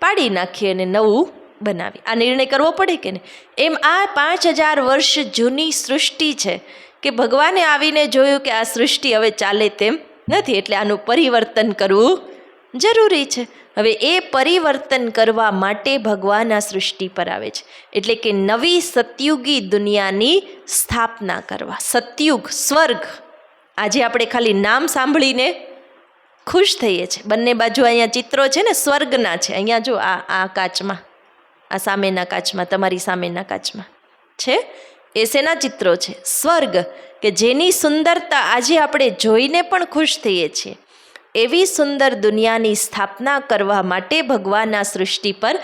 પાડી નાખીએ અને નવું બનાવી. આ નિર્ણય કરવો પડે કે નહીં? એમ આ 5000 વર્ષ જૂની સૃષ્ટિ છે કે ભગવાને આવીને જોયું કે આ સૃષ્ટિ હવે ચાલે તેમ નથી, એટલે આનું પરિવર્તન કરવું જરૂરી છે. હવે એ પરિવર્તન કરવા માટે ભગવાન આ સૃષ્ટિ પર આવે છે, એટલે કે નવી સતયુગી દુનિયાની સ્થાપના કરવા. સતયુગ, સ્વર્ગ, આજે આપણે ખાલી નામ સાંભળીને ખુશ થઈએ છીએ. બંને બાજુ અહીંયા ચિત્રો છે ને સ્વર્ગના છે. અહીંયા જો આ કાચમાં, આ સામેના કાચમાં, તમારી સામેના કાચમાં છે એ શેના ચિત્રો છે? સ્વર્ગ, કે જેની સુંદરતા આજે આપણે જોઈને પણ ખુશ થઈએ છીએ. એવી સુંદર દુનિયાની સ્થાપના કરવા માટે ભગવાન આ સૃષ્ટિ પર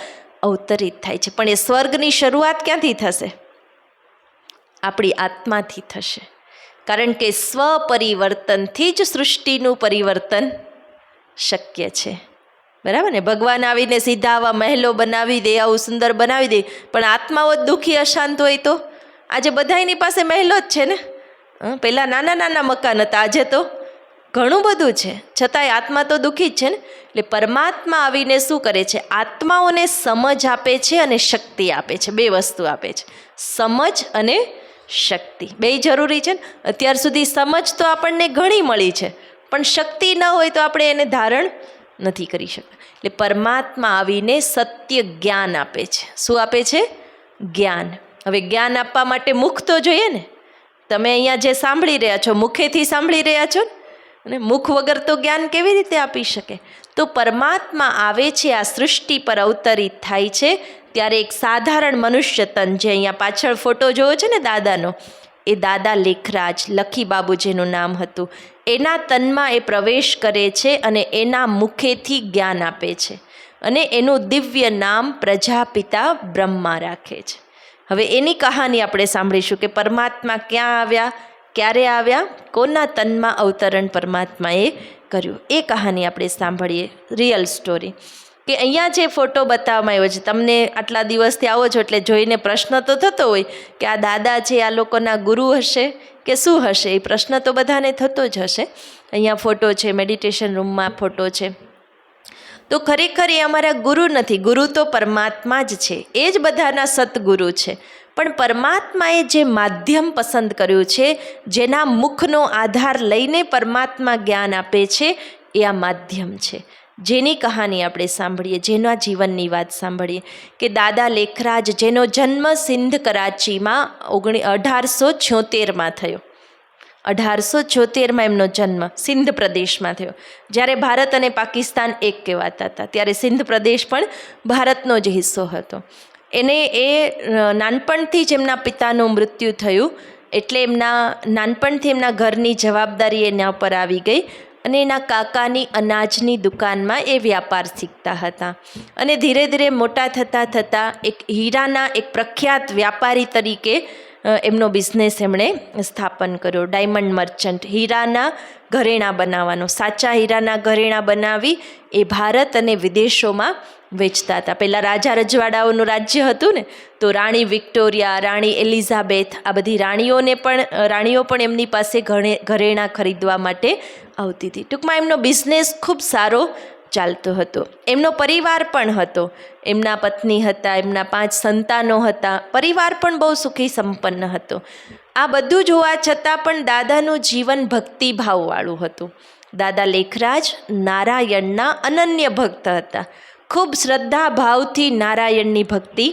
અવતરિત થાય છે. પણ એ સ્વર્ગની શરૂઆત ક્યાંથી થશે? આપણી આત્માથી થશે. કારણ કે સ્વપરિવર્તનથી જ સૃષ્ટિનું પરિવર્તન શક્ય છે. બરાબર ને? ભગવાન આવીને સીધા આવા મહેલો બનાવી દે, આવું સુંદર બનાવી દે, પણ આત્માઓ જ દુઃખી અશાંત હોય તો? આજે બધાની પાસે મહેલો જ છે ને. પહેલાં નાના નાના મકાન હતા, આજે તો ઘણું બધું છે, છતાંય આત્મા તો દુઃખી જ છે ને. એટલે પરમાત્મા આવીને શું કરે છે? આત્માઓને સમજ આપે છે અને શક્તિ આપે છે. બે વસ્તુ આપે છે, સમજ અને શક્તિ. બેય જરૂરી છે ને. અત્યાર સુધી સમજ તો આપણને ઘણી મળી છે, પણ શક્તિ ન હોય તો આપણે એને ધારણ નથી કરી શકતા. એટલે પરમાત્મા આવીને સત્ય જ્ઞાન આપે છે. શું આપે છે? જ્ઞાન. હવે જ્ઞાન આપવા માટે મુખ તો જોઈએ ને. તમે અહીંયા જે સાંભળી રહ્યા છો, મુખેથી સાંભળી રહ્યા છો ને, અને મુખ વગર તો જ્ઞાન કેવી રીતે આપી શકે? તો પરમાત્મા આવે છે, આ સૃષ્ટિ પર અવતરિત થાય છે ત્યારે એક સાધારણ મનુષ્ય તન, જે અહીંયા પાછળ ફોટો જોયો છે ને દાદાનો, એ દાદા લેખરાજ, લખીબાબુ જેનું નામ હતું, એના તનમાં એ પ્રવેશ કરે છે અને એના મુખેથી જ્ઞાન આપે છે અને એનું દિવ્ય નામ પ્રજાપિતા બ્રહ્મા રાખે છે. હવે એની કહાની આપણે સાંભળીશું કે પરમાત્મા ક્યાં આવ્યા, ક્યારે આવ્યા, કોના તનમાં અવતરણ પરમાત્માએ કર્યું, એ કહાની આપણે સાંભળીએ. Real story. કે અહીંયા જે ફોટો બતાવવામાં આવ્યો છે, તમને આટલા દિવસથી આવો છો એટલે જોઈને પ્રશ્ન તો થતો હોય કે આ દાદા છે આ લોકોના ગુરુ હશે કે શું હશે? એ પ્રશ્ન તો બધાને થતો જ હશે. અહીંયા ફોટો છે, મેડિટેશન રૂમમાં ફોટો છે. તો ખરેખર એ અમારા ગુરુ નથી, ગુરુ તો પરમાત્મા જ છે, એ જ બધાના સદગુરુ છે. પણ પરમાત્માએ જે માધ્યમ પસંદ કર્યું છે, જેના મુખનો આધાર લઈને પરમાત્મા જ્ઞાન આપે છે, એ આ માધ્યમ છે. જેની કહાની આપણે સાંભળીએ, જેના જીવનની વાત સાંભળીએ કે દાદા લેખરાજ, જેનો જન્મ સિંધ કરાચીમાં 1876માં થયો. 1876માં એમનો જન્મ સિંધ પ્રદેશમાં થયો. જ્યારે ભારત અને પાકિસ્તાન એક કહેવાતા હતા, ત્યારે સિંધ પ્રદેશ પણ ભારતનો જ હિસ્સો હતો. એને એ નાનપણથી જ એમના પિતાનું મૃત્યુ થયું એટલે નાનપણથી એમના ઘરની જવાબદારી એના પર આવી ગઈ અને એના કાકાની અનાજની દુકાનમાં એ વ્યાપાર શીખતા હતા. અને ધીરે ધીરે મોટા થતાં એક હીરાના એક પ્રખ્યાત વ્યાપારી તરીકે એમનો બિઝનેસ એમણે સ્થાપન કર્યો. ડાયમંડ મર્ચન્ટ, હીરાના ઘરેણાં બનાવવાનો, સાચા હીરાના ઘરેણાં બનાવી એ ભારત અને વિદેશોમાં વેચતા હતા. પહેલાં રાજા રજવાડાઓનું રાજ્ય હતું ને, તો રાણી વિક્ટોરિયા, રાણી એલિઝાબેથ, આ બધી રાણીઓ પણ એમની પાસે ઘરેણાં ખરીદવા માટે આવતી હતી. ટૂંકમાં એમનો બિઝનેસ ખૂબ સારો ચાલતો હતો. એમનો પરિવાર પણ હતો, એમના પત્ની હતા, એમના 5 સંતાનો હતા, પરિવાર પણ બહુ સુખી સંપન્ન હતો. આ બધું જ હોવા છતાં પણ દાદાનું જીવન ભક્તિભાવવાળું હતું. દાદા લેખરાજ નારાયણના અનન્ય ભક્ત હતા. ખૂબ શ્રદ્ધા ભાવથી નારાયણની ભક્તિ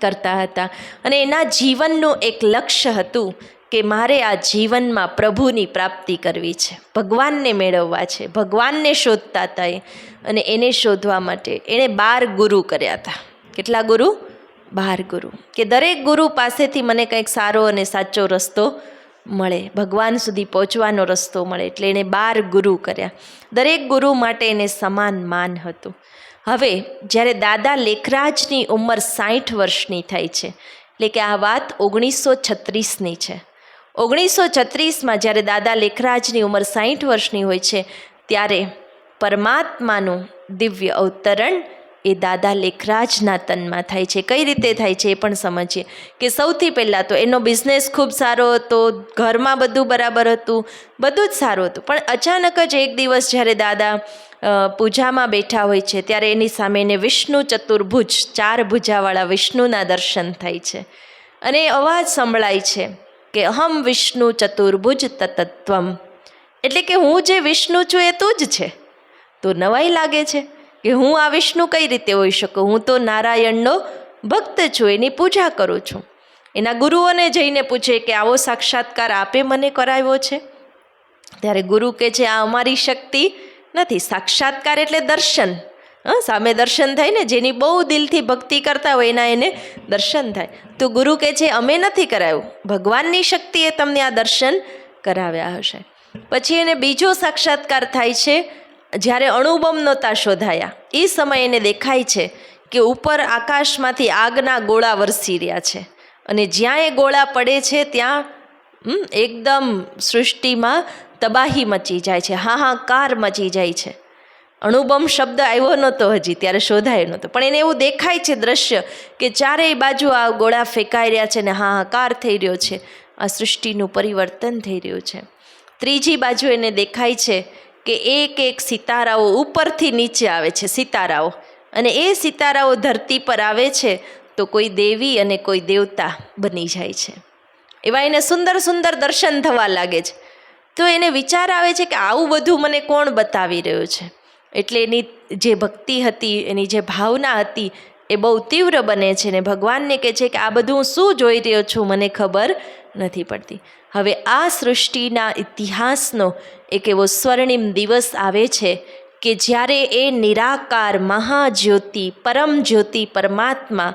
કરતા હતા અને એના જીવનનું એક લક્ષ્ય હતું કે મારે આ જીવનમાં પ્રભુની પ્રાપ્તિ કરવી છે, ભગવાનને મેળવવા છે, ભગવાનને શોધતા હતા એ. અને એને શોધવા માટે એણે 12 ગુરુ કર્યા હતા. કેટલા ગુરુ? 12 ગુરુ. કે દરેક ગુરુ પાસેથી મને કંઈક સારો અને સાચો રસ્તો મળે, ભગવાન સુધી પહોંચવાનો રસ્તો મળે. એટલે એણે 12 ગુરુ કર્યા. દરેક ગુરુ માટે એને સમાન માન હતું. હવે જ્યારે દાદા લેખરાજની ઉંમર 60 વર્ષની થઈ છે, એટલે કે આ વાત 1936ની છે. 1936માં જ્યારે દાદા લેખરાજની ઉંમર 60 વર્ષની હોય છે, ત્યારે પરમાત્માનું દિવ્ય અવતરણ એ દાદા લેખરાજના તનમાં થાય છે. કઈ રીતે થાય છે એ પણ સમજીએ. કે સૌથી પહેલાં તો એનો બિઝનેસ ખૂબ સારો હતો, ઘરમાં બધું બરાબર હતું, બધું જ સારું હતું. પણ અચાનક જ એક દિવસ જ્યારે દાદા પૂજામાં બેઠા હોય છે, ત્યારે એની સામે એને વિષ્ણુ ચતુર્ભુજ, 4 ભુજાવાળા વિષ્ણુના દર્શન થાય છે. અને અવાજ સંભળાય છે કે અહમ વિષ્ણુ ચતુર્ભુજ તતત્વમ, એટલે કે હું જે વિષ્ણુ છું એ તું જ છે. તો નવાઈ લાગે છે કે હું આ વિષ્ણુ કઈ રીતે હોઈ શકું? હું તો નારાયણનો ભક્ત છું, એની પૂજા કરું છું. એના ગુરુઓને જઈને પૂછે કે આવો સાક્ષાત્કાર આપે મને કરાવ્યો છે? ત્યારે ગુરુ કહે છે આ અમારી શક્તિ નથી. સાક્ષાત્કાર એટલે દર્શન, સામે દર્શન થાય ને, જેની બહુ દિલથી ભક્તિ કરતા હોય એના એને દર્શન થાય. તો ગુરુ કહે છે અમે નથી કરાવ્યું, ભગવાનની શક્તિએ તમને આ દર્શન કરાવ્યા હશે. પછી એને બીજો સાક્ષાત્કાર થાય છે જ્યારે અણુબોમ્બ નહોતા શોધાયા. એ સમયે એને દેખાય છે કે ઉપર આકાશમાંથી આગના ગોળા વરસી રહ્યા છે અને જ્યાં એ ગોળા પડે છે ત્યાં એકદમ સૃષ્ટિમાં તબાહી મચી જાય છે, હાહાકાર મચી જાય છે. અણુબોમ્બ શબ્દ આવ્યો નહોતો હજી, ત્યારે શોધાયો નહોતો, પણ એને એવું દેખાય છે દ્રશ્ય કે ચારેય બાજુ આ ગોળા ફેંકાઈ રહ્યા છે ને હાહાકાર થઈ રહ્યો છે, આ સૃષ્ટિનું પરિવર્તન થઈ રહ્યું છે. ત્રીજી બાજુ એને દેખાય છે કે એક એક સિતારાઓ ઉપરથી નીચે આવે છે, સિતારાઓ, અને એ સિતારાઓ ધરતી પર આવે છે તો કોઈ દેવી અને કોઈ દેવતા બની જાય છે. એવા એને સુંદર સુંદર દર્શન થવા લાગે છે. તો એને વિચાર આવે છે કે આવું બધું મને કોણ બતાવી રહ્યું છે? એટલે એની જે ભક્તિ હતી, એની જે ભાવના હતી એ બહુ તીવ્ર બને છે ને ભગવાનને કહે છે કે આ બધું હું શું જોઈ રહ્યો છું મને ખબર નથી પડતી. હવે આ સૃષ્ટિના ઇતિહાસનો એક એવો સ્વર્ણિમ દિવસ આવે છે કે જ્યારે એ નિરાકાર મહાજ્યોતિ, પરમ જ્યોતિ પરમાત્મા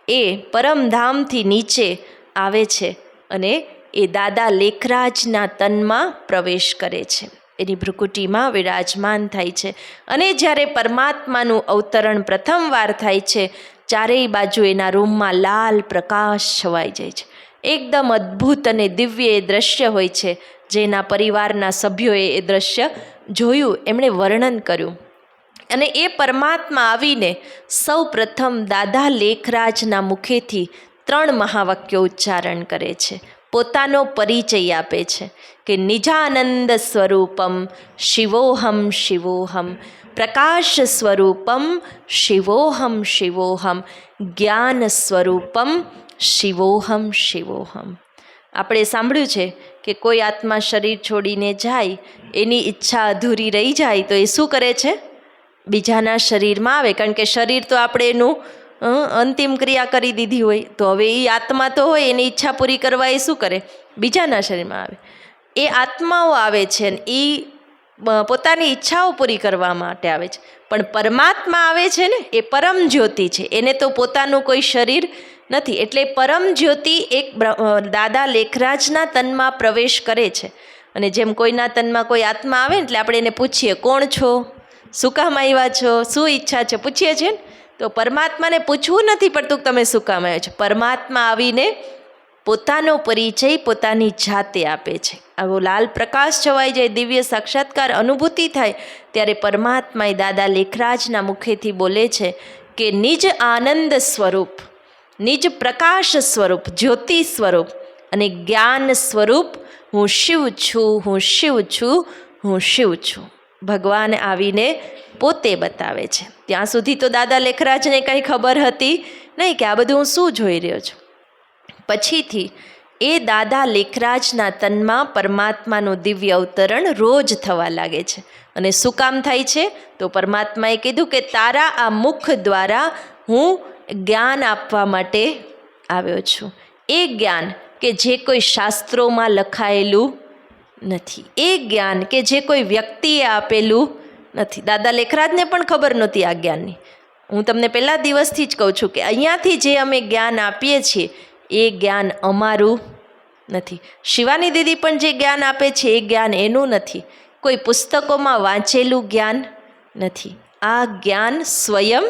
એ પરમધામથી નીચે આવે છે અને એ દાદા લેખરાજના તનમાં પ્રવેશ કરે છે, એની ભ્રુકુટીમાં વિરાજમાન થાય છે. અને જ્યારે પરમાત્માનું અવતરણ પ્રથમવાર થાય છે, ચારેય બાજુ એના રૂમમાં લાલ પ્રકાશ છવાઈ જાય છે. એકદમ અદ્ભુત અને દિવ્ય એ દ્રશ્ય હોય છે. જેના પરિવારના સભ્યોએ એ દ્રશ્ય જોયું, એમણે વર્ણન કર્યું. અને એ પરમાત્મા આવીને સૌ પ્રથમ દાદા લેખરાજના મુખેથી 3 મહાવાક્યો ઉચ્ચારણ કરે છે, પોતાનો પરિચય આપે છે કે નિજાનંદ સ્વરૂપમ શિવોહમ શિવોહમ, પ્રકાશ સ્વરૂપમ શિવોહમ શિવોહમ, જ્ઞાન સ્વરૂપમ શિવોહમ શિવોહમ. આપણે સાંભળ્યું છે કે કોઈ આત્મા શરીર છોડીને જાય, એની ઈચ્છા અધૂરી રહી જાય તો એ શું કરે છે? બીજાના શરીરમાં આવે, કારણ કે શરીર તો આપણે એનું અંતિમ ક્રિયા કરી દીધી હોય, તો હવે એ આત્મા તો હોય એની ઈચ્છા પૂરી કરવા એ શું કરે? બીજાના શરીરમાં આવે. એ આત્માઓ આવે છે ને એ પોતાની ઈચ્છાઓ પૂરી કરવા માટે આવે છે. પણ પરમાત્મા આવે છે ને, એ પરમ જ્યોતિ છે, એને તો પોતાનું કોઈ શરીર નથી. એટલે પરમ જ્યોતિ એક દાદા લેખરાજના તનમાં પ્રવેશ કરે છે. અને જેમ કોઈના તનમાં કોઈ આત્મા આવે ને એટલે આપણે એને પૂછીએ, કોણ છો, શું કામ આવ્યા છો, શું ઈચ્છા છે, પૂછીએ છીએ ને. તો પરમાત્માને પૂછવું નથી પડતું કે તમે શું કામ આવ્યા છો. પરમાત્મા આવીને પોતાનો પરિચય પોતાની જાતે આપે છે. આવો લાલ પ્રકાશ છવાઈ જાય, દિવ્ય સાક્ષાત્કાર અનુભૂતિ થાય, ત્યારે પરમાત્મા એ દાદા લેખરાજના મુખેથી બોલે છે કે નિજ આનંદ સ્વરૂપ, નિજ પ્રકાશ સ્વરૂપ, જ્યોતિ સ્વરૂપ અને જ્ઞાન સ્વરૂપ હું શિવ છું, હું શિવ છું, હું શિવ છું. ભગવાન આવીને પોતે બતાવે છે. ત્યાં સુધી તો દાદા લેખરાજને કંઈ ખબર હતી નહીં કે આ બધું હું શું જોઈ રહ્યો છું. પછીથી એ દાદા લેખરાજના તનમાં પરમાત્માનું દિવ્ય અવતરણ રોજ થવા લાગે છે. અને શું કામ થાય છે? તો પરમાત્માએ કીધું કે તારા આ મુખ દ્વારા હું જ્ઞાન આપવા માટે આવ્યો છું. એ જ્ઞાન કે જે કોઈ શાસ્ત્રોમાં લખાયેલું નથી, એ જ્ઞાન કે જે કોઈ વ્યક્તિએ આપેલું નથી. દાદા લેખરાજને પણ ખબર નહોતી આ જ્ઞાનની. હું તમને પહેલા દિવસથી જ કહું છું કે અહીંયાથી જે અમે જ્ઞાન આપીએ છીએ એ જ્ઞાન અમારું નથી. શિવાની દીદી પણ જે જ્ઞાન આપે છે એ જ્ઞાન એનું નથી. કોઈ પુસ્તકોમાં વાંચેલું જ્ઞાન નથી. આ જ્ઞાન સ્વયં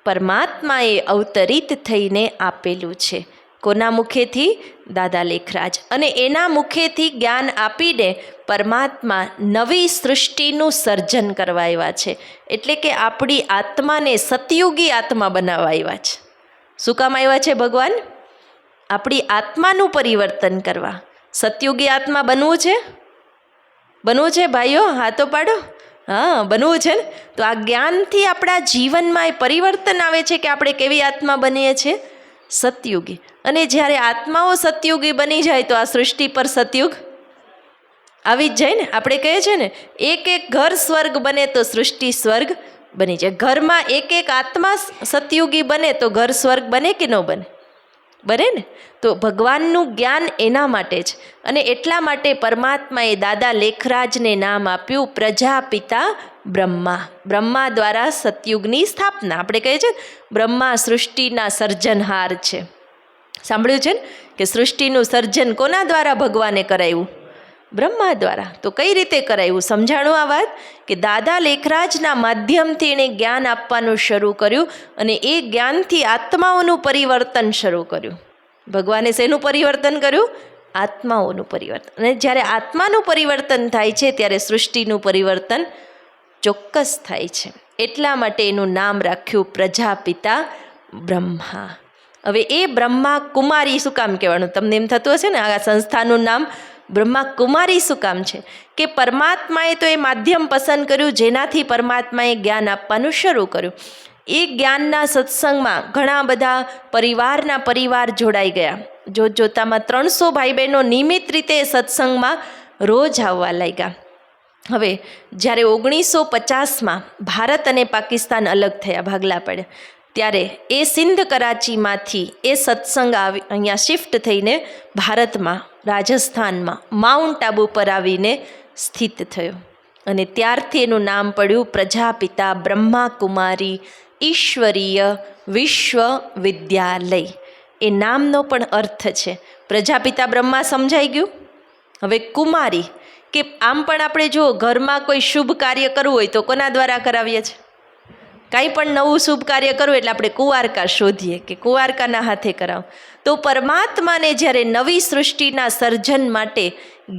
પરમાત્માએ અવતરિત થઈને આપેલું છે. કોના મુખેથી? દાદા લેખરાજ. અને એના મુખેથી જ્ઞાન આપીને પરમાત્મા નવી સૃષ્ટિનું સર્જન કરવા આવ્યા છે. એટલે કે આપણી આત્માને સતયુગી આત્મા બનાવવા આવ્યા છે. શું કામ આવ્યા છે ભગવાન? આપણી આત્માનું પરિવર્તન કરવા. સતયુગી આત્મા બનવું છે? બનવું છે ભાઈઓ? હાથો પાડો. હા, બનવું છે ને. તો આ જ્ઞાનથી આપણા જીવનમાં એ પરિવર્તન આવે છે કે આપણે કેવી આત્મા બનીએ છીએ? સતયુગી. અને જ્યારે આત્માઓ સતયુગી બની જાય તો આ સૃષ્ટિ પર સતયુગ આવી જ જાય ને. આપણે કહીએ છીએ ને, એક એક ઘર સ્વર્ગ બને તો સૃષ્ટિ સ્વર્ગ બની જાય. ઘરમાં એક એક આત્મા સતયુગી બને તો ઘર સ્વર્ગ બને કે ન બને? બને ને. તો ભગવાનનું જ્ઞાન એના માટે જ. અને એટલા માટે પરમાત્માએ દાદા લેખરાજને નામ આપ્યું પ્રજાપિતા બ્રહ્મા. બ્રહ્મા દ્વારા સતયુગની સ્થાપના. આપણે કહીએ છીએ બ્રહ્મા સૃષ્ટિના સર્જનહાર છે. સાંભળ્યું છે ને કે સૃષ્ટિનું સર્જન કોના દ્વારા ભગવાને કરાવ્યું? બ્રહ્મા દ્વારા. તો કઈ રીતે કરાવ્યું? સમજાણું આ વાત કે દાદા લેખરાજના માધ્યમથી એણે જ્ઞાન આપવાનું શરૂ કર્યું અને એ જ્ઞાનથી આત્માઓનું પરિવર્તન શરૂ કર્યું. ભગવાને શેનું પરિવર્તન કર્યું? આત્માઓનું પરિવર્તન. અને જ્યારે આત્માનું પરિવર્તન થાય છે ત્યારે સૃષ્ટિનું પરિવર્તન ચોક્કસ થાય છે. એટલા માટે એનું નામ રાખ્યું પ્રજાપિતા બ્રહ્મા. હવે એ બ્રહ્મા કુમારી શું કામ કહેવાનું? તમને એમ થતું હશે ને આ સંસ્થાનું નામ બ્રહ્મા કુમારી શું કામ છે? કે પરમાત્માએ તો એ માધ્યમ પસંદ કર્યું જેનાથી પરમાત્માએ જ્ઞાન આપવાનું શરૂ કર્યું. એ જ્ઞાનના સત્સંગમાં ઘણા બધા પરિવાર જોડાઈ ગયા. જોતામાં 300 ભાઈ બહેનો નિયમિત રીતે સત્સંગમાં રોજ આવવા લાગ્યા. હવે જ્યારે 1950માં ભારત અને પાકિસ્તાન અલગ થયા, ભાગલા પડ્યા, ત્યારે એ સિંધ કરાચીમાંથી એ સત્સંગ અહીંયા શિફ્ટ થઈને ભારતમાં રાજસ્થાનમાં માઉન્ટ આબુ પર આવીને સ્થિત થયો. અને ત્યારથી એનું નામ પડ્યું પ્રજાપિતા બ્રહ્મા કુમારી ઈશ્વરીય વિશ્વવિદ્યાલય. એ નામનો પણ અર્થ છે. પ્રજાપિતા બ્રહ્મા સમજાઈ ગયું. હવે કુમારી કે આમ પણ આપણે જુઓ ઘરમાં કોઈ શુભ કાર્ય કરવું હોય તો કોના દ્વારા કરાવીએ છીએ? કાંઈ પણ નવું શુભ કાર્ય કરવું એટલે આપણે કુંવારકા શોધીએ કે કુંવારકાના હાથે કરાવો. તો પરમાત્માને જ્યારે નવી સૃષ્ટિના સર્જન માટે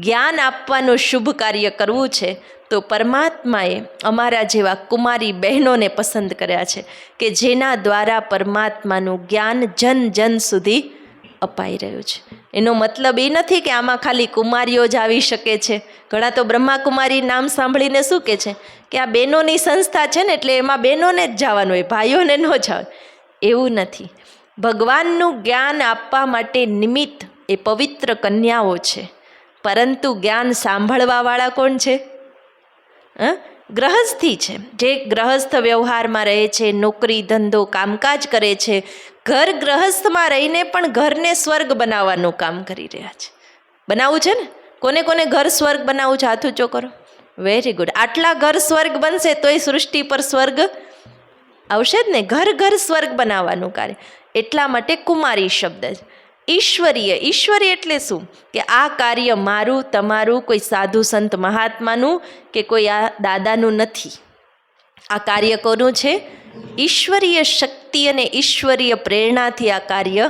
જ્ઞાન આપવાનું શુભ કાર્ય કરવું છે તો પરમાત્માએ અમારા જેવા કુમારી બહેનોને પસંદ કર્યા છે કે જેના દ્વારા પરમાત્માનું જ્ઞાન જન જન સુધી અપાઈ રહ્યું છે. એનો મતલબ એ નથી કે આમાં ખાલી કુમારીઓ જ આવી શકે છે. ઘણા તો બ્રહ્માકુમારી નામ સાંભળીને શું કહે છે કે આ બહેનોની સંસ્થા છે ને એટલે એમાં બહેનોને જ જવાનું હોય, ભાઈઓને ન જવાનું. એવું નથી. ભગવાનનું જ્ઞાન આપવા માટે નિમિત્ત એ પવિત્ર કન્યાઓ છે, પરંતુ જ્ઞાન સાંભળવાવાળા કોણ છે? ગ્રહસ્થી છે. જે ગ્રહસ્થ વ્યવહારમાં રહે છે, નોકરી ધંધો કામકાજ કરે છે, ઘર ગ્રહસ્થમાં રહીને પણ ઘરને સ્વર્ગ બનાવવાનું કામ કરી રહ્યા છે. બનાવવું છે ને? કોને કોને ઘર સ્વર્ગ બનાવવું છે? હાથ ઊંચો કરો. Very good. આટલા ઘર સ્વર્ગ બનશે તોય સૃષ્ટિ પર સ્વર્ગ આવશે જ ને. ઘર ઘર સ્વર્ગ બનાવવાનું કાર્ય. એટલા માટે કુમારી શબ્દ છે. ઈશ્વરીય, ઈશ્વરીય એટલે શું? કે આ કાર્ય મારું, તમારું, કોઈ સાધુ સંત મહાત્માનું કે કોઈ આ દાદાનું નથી. આ કાર્ય કોનું છે? ઈશ્વરીય શક્તિ અને ઈશ્વરીય પ્રેરણાથી આ કાર્ય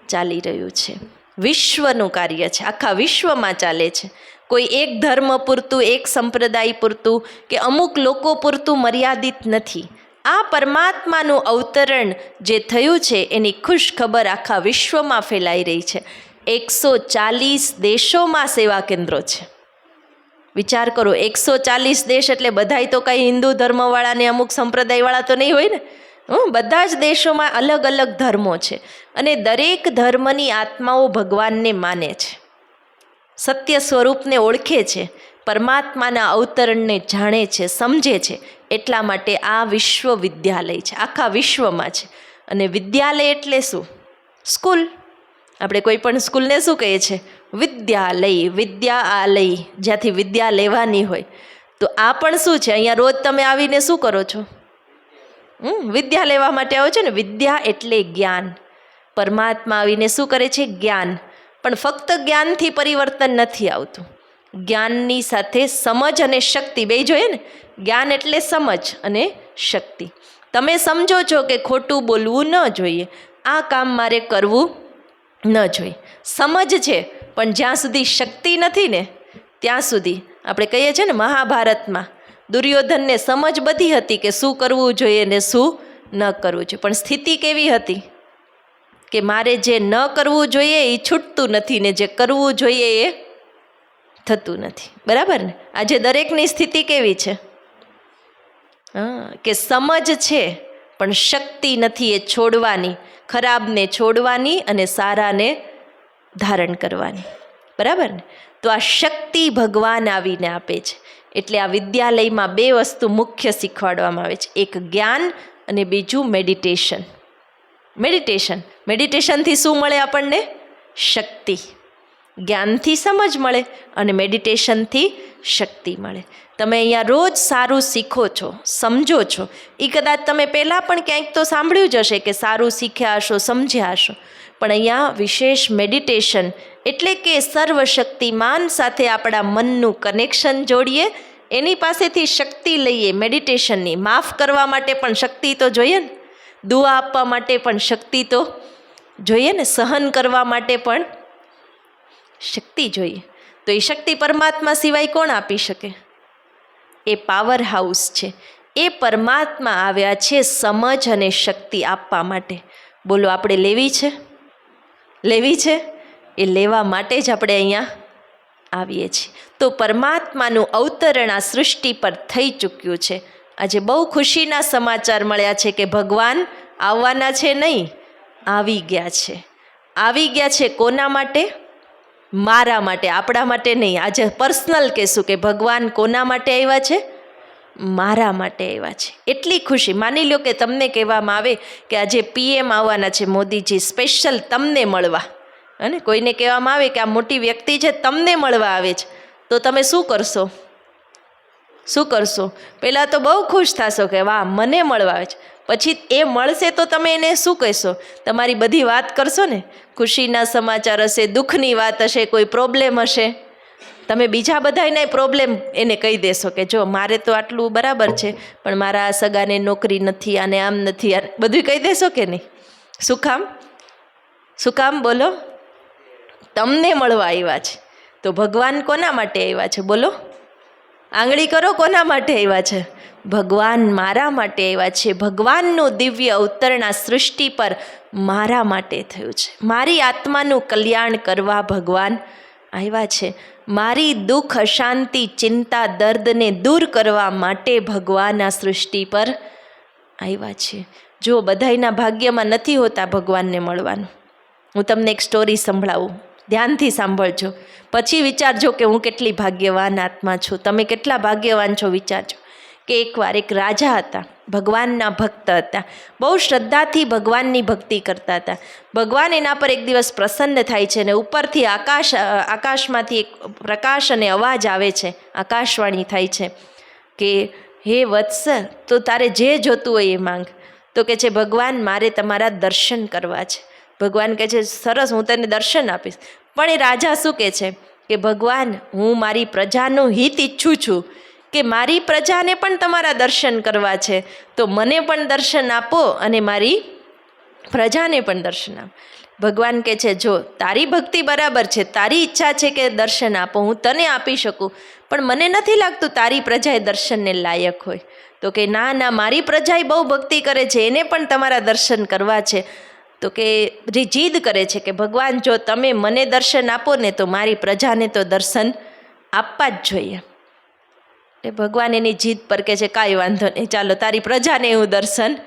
ચાલી રહ્યું છે. વિશ્વનું કાર્ય છે, આખા વિશ્વમાં ચાલે છે. કોઈ એક ધર્મ પૂરતું, એક સંપ્રદાય પૂરતું કે અમુક લોકો પૂરતું મર્યાદિત નથી. આ પરમાત્માનું અવતરણ જે થયું છે એની ખુશ ખબર આખા વિશ્વમાં ફેલાઈ રહી છે. 140 દેશોમાં સેવા કેન્દ્રો છે. વિચાર કરો, 140 દેશ એટલે બધાય તો કાંઈ હિન્દુ ધર્મવાળા ને અમુક સંપ્રદાયવાળા તો નહીં હોય ને. બધા જ દેશોમાં અલગ અલગ ધર્મો છે અને દરેક ધર્મની આત્માઓ ભગવાનને માને છે, સત્ય સ્વરૂપને ઓળખે છે, પરમાત્માના અવતરણને જાણે છે, સમજે છે. એટલા માટે આ વિશ્વવિદ્યાલય છે, આખા વિશ્વમાં છે. અને વિદ્યાલય એટલે શું? સ્કૂલ. આપણે કોઈ પણ સ્કૂલને શું કહીએ છીએ? વિદ્યાલય, વિદ્યાલય, જ્યાંથી વિદ્યા લેવાની હોય. તો આ પણ શું છે? અહીંયા રોજ તમે આવીને શું કરો છો? વિદ્યા લેવા માટે આવો છો ને. વિદ્યા એટલે જ્ઞાન. પરમાત્મા આવીને શું કરે છે? જ્ઞાન. પણ ફક્ત જ્ઞાનથી પરિવર્તન નથી આવતું, જ્ઞાનની સાથે સમજ અને શક્તિ બે જોઈએ ને. જ્ઞાન એટલે સમજ અને શક્તિ. તમે સમજો છો કે ખોટું બોલવું ન જોઈએ, આ કામ મારે કરવું ન જોઈએ. સમજ છે, પણ જ્યાં સુધી શક્તિ નથી ને ત્યાં સુધી, આપણે કહીએ છીએ ને મહાભારતમાં દુર્યોધનને સમજ બધી હતી કે શું કરવું જોઈએ ને શું ન કરવું જોઈએ, પણ સ્થિતિ કેવી હતી કે મારે જે ન કરવું જોઈએ એ છૂટતું નથી ને જે કરવું જોઈએ એ થતું નથી. બરાબર ને? આજે દરેકની સ્થિતિ કેવી છે? કે સમજ છે પણ શક્તિ નથી એ છોડવાની, ખરાબને છોડવાની અને સારાને ધારણ કરવાની. બરાબર ને? તો આ શક્તિ ભગવાન આવીને આપે છે. એટલે આ વિદ્યાલયમાં બે વસ્તુ મુખ્ય શીખવાડવામાં આવે છે, એક જ્ઞાન અને બીજું મેડિટેશન. મેડિટેશનથી શું મળે આપણને? શક્તિ. જ્ઞાનથી સમજ મળે અને મેડિટેશનથી શક્તિ મળે. તમે અહીંયા રોજ સારું શીખો છો, સમજો છો. એ કદાચ તમે પહેલાં પણ ક્યાંક તો સાંભળ્યું જ હશે કે સારું શીખ્યા હશો, સમજ્યા હશો. પણ અહીંયા વિશેષ મેડિટેશન એટલે કે સર્વશક્તિમાન સાથે આપણા મનનું કનેક્શન જોડીએ, એની પાસેથી શક્તિ લઈએ મેડિટેશનની. માફ કરવા માટે પણ શક્તિ તો જોઈએ ને, દુઆ આપવા માટે પણ શક્તિ તો જોઈએ ને, સહન કરવા માટે પણ શક્તિ જોઈએ. તો એ શક્તિ પરમાત્મા સિવાય કોણ આપી શકે? એ પાવર હાઉસ છે, એ પરમાત્મા આવ્યા છે સમજ અને શક્તિ આપવા માટે. બોલો, આપણે લેવી છે? લેવી છે? એ લેવા માટે જ આપણે અહીંયા આવીએ છીએ. તો પરમાત્માનું અવતરણ આ સૃષ્ટિ પર થઈ ચૂક્યું છે. આજે બહુ ખુશીના સમાચાર મળ્યા છે કે ભગવાન આવવાના છે નહીં, આવી ગયા છે. આવી ગયા છે કોના માટે? મારા માટે, આપણા માટે નહીં. આજે પર્સનલ કહેશું કે ભગવાન કોના માટે આવ્યા છે? મારા માટે આવ્યા છે. એટલી ખુશી. માની લો કે તમને કહેવામાં આવે કે આજે PM આવવાના છે, મોદીજી સ્પેશિયલ તમને મળવા, અને કોઈને કહેવામાં આવે કે આ મોટી વ્યક્તિ છે તમને મળવા આવે છે, તો તમે શું કરશો? શું કરશો? પહેલાં તો બહુ ખુશ થશો કે વાહ, મને મળવા આવે છે. પછી એ મળશે તો તમે એને શું કહેશો? તમારી બધી વાત કરશો ને. ખુશીના સમાચાર હશે, દુઃખની વાત હશે, કોઈ પ્રોબ્લેમ હશે, તમે બીજા બધાને પ્રોબ્લેમ એને કહી દેશો કે જો મારે તો આટલું બરાબર છે, પણ મારા આ સગાને નોકરી નથી, આને આમ નથી, બધું કહી દેશો કે નહીં? શું કામ? શું કામ? બોલો. તમને મળવા આવ્યા છે. તો ભગવાન કોના માટે આવ્યા છે? બોલો, આંગળી કરો, કોના માટે આવ્યા છે? ભગવાન મારા માટે આવ્યા છે. ભગવાનનું દિવ્ય અવતરણ આ સૃષ્ટિ પર મારા માટે થયું છે. મારી આત્માનું કલ્યાણ કરવા ભગવાન આવ્યા છે. મારી દુઃખ, અશાંતિ, ચિંતા, દર્દને દૂર કરવા માટે ભગવાન આ સૃષ્ટિ પર આવ્યા છે. જો બધાયના ભાગ્યમાં નથી હોતા ભગવાનને મળવાનું. હું તમને એક સ્ટોરી સંભળાવું, ધ્યાનથી સાંભળજો, પછી વિચારજો કે હું કેટલી ભાગ્યવાન આત્મા છું, તમે કેટલા ભાગ્યવાન છો વિચારજો. કે એકવાર એક રાજા હતા, ભગવાનના ભક્ત હતા, બહુ શ્રદ્ધાથી ભગવાનની ભક્તિ કરતા હતા. ભગવાન એના પર એક દિવસ પ્રસન્ન થાય છે અને ઉપરથી આકાશમાંથી એક પ્રકાશ અને અવાજ આવે છે, આકાશવાણી થાય છે કે હે વત્સ, તો તારે જે જોતું હોય એ માંગ. તો કે છે ભગવાન મારે તમારા દર્શન કરવા છે. ભગવાન કહે છે સરસ, હું તને દર્શન આપીશ. પણ એ રાજા શું કહે છે કે ભગવાન, હું મારી પ્રજાનું હિત ઈચ્છું છું, કે મારી પ્રજાને પણ તમારા દર્શન કરવા છે, તો મને પણ દર્શન આપો અને મારી પ્રજાને પણ દર્શન આપો. ભગવાન કહે છે જો તારી ભક્તિ બરાબર છે, તારી ઈચ્છા છે કે દર્શન આપો, હું તને આપી શકું, પણ મને નથી લાગતું તારી પ્રજા એ દર્શનને લાયક હોય. તો કે ના ના, મારી પ્રજા બહુ ભક્તિ કરે છે, એને પણ તમારા દર્શન કરવા છે. તો કે જીદ કરે છે કે ભગવાન જો તમે મને દર્શન આપો ને તો મારી પ્રજાને તો દર્શન આપવા જ જોઈએ. એટલે ભગવાન એની જીદ પર કહે છે કાંઈ વાંધો નહીં, ચાલો તારી પ્રજાને હું દર્શન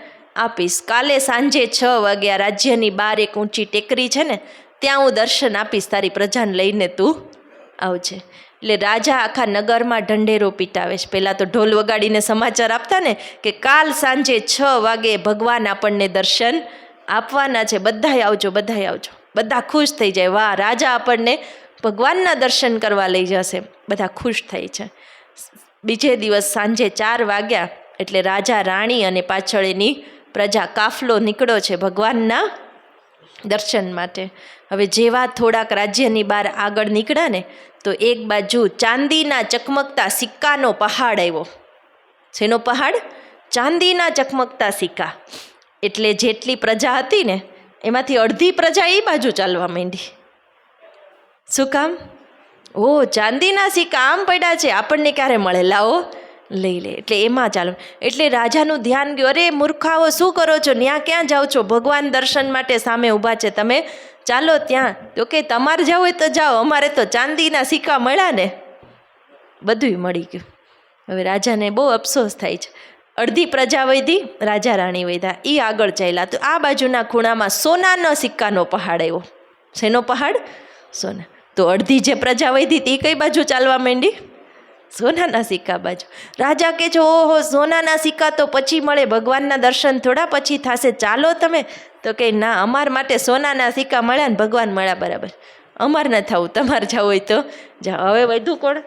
આપીશ. કાલે સાંજે 6 વાગ્યા રાજ્યની બહાર એક ઊંચી ટેકરી છે ને, ત્યાં હું દર્શન આપીશ, તારી પ્રજાને લઈને તું આવજે. એટલે રાજા આખા નગરમાં ઢંઢેરો પીટાવે છે. પહેલાં તો ઢોલ વગાડીને સમાચાર આપતા ને કે કાલ સાંજે 6 વાગે ભગવાન આપણને દર્શન આપવાના છે, બધાય આવજો, બધાય આવજો. બધા ખુશ થઈ જાય, વાહ રાજા આપણને ભગવાનના દર્શન કરવા લઈ જશે. બધા ખુશ થઈ છે. બીજે દિવસ સાંજે 4 વાગ્યા એટલે રાજા રાણી અને પાછળ એની પ્રજા કાફલો નીકળ્યો છે ભગવાનના દર્શન માટે. હવે જેવા થોડાક રાજ્યની બહાર આગળ નીકળ્યા ને તો એક બાજુ ચાંદીના ચકમકતા સિક્કાનો પહાડ આવ્યો. શેનો પહાડ? ચાંદીના ચકમકતા સિક્કા. એટલે જેટલી પ્રજા હતી ને એમાંથી અડધી પ્રજા એ બાજુ ચાલવા માંડી. શું કામ? ઓ ચાંદીના સિક્કા આમ પડ્યા છે, આપણને ક્યારે મળે, લાવો લઈ લે. એટલે એમાં ચાલો. એટલે રાજાનું ધ્યાન ગયું, અરે મૂર્ખાઓ શું કરો છો, ત્યાં ક્યાં જાઓ છો? ભગવાન દર્શન માટે સામે ઊભા છે, તમે ચાલો ત્યાં. તો કે તમારે જવું હોય તો જાઓ, અમારે તો ચાંદીના સિક્કા મળ્યા ને, બધુંય મળી ગયું. હવે રાજાને બહુ અફસોસ થાય છે. અડધી પ્રજા વધી, રાજા રાણી વધ્યા, એ આગળ ચાલ્યા. તો આ બાજુના ખૂણામાં સોનાના સિક્કાનો પહાડ આવ્યો. શેનો પહાડ? સોના. તો અડધી જે પ્રજા વધી તે કઈ બાજુ ચાલવા માંડી? સોનાના સિક્કા બાજુ. રાજા કે છે ઓહો, સોનાના સિક્કા તો પછી મળે, ભગવાનના દર્શન થોડા પછી થશે, ચાલો તમે. તો કે ના, અમાર માટે સોનાના સિક્કા મળ્યા ને ભગવાન મળ્યા બરાબર, અમારે ન થવું, તમારે જવું હોય તો જાઓ. હવે વધ્યું કોણ?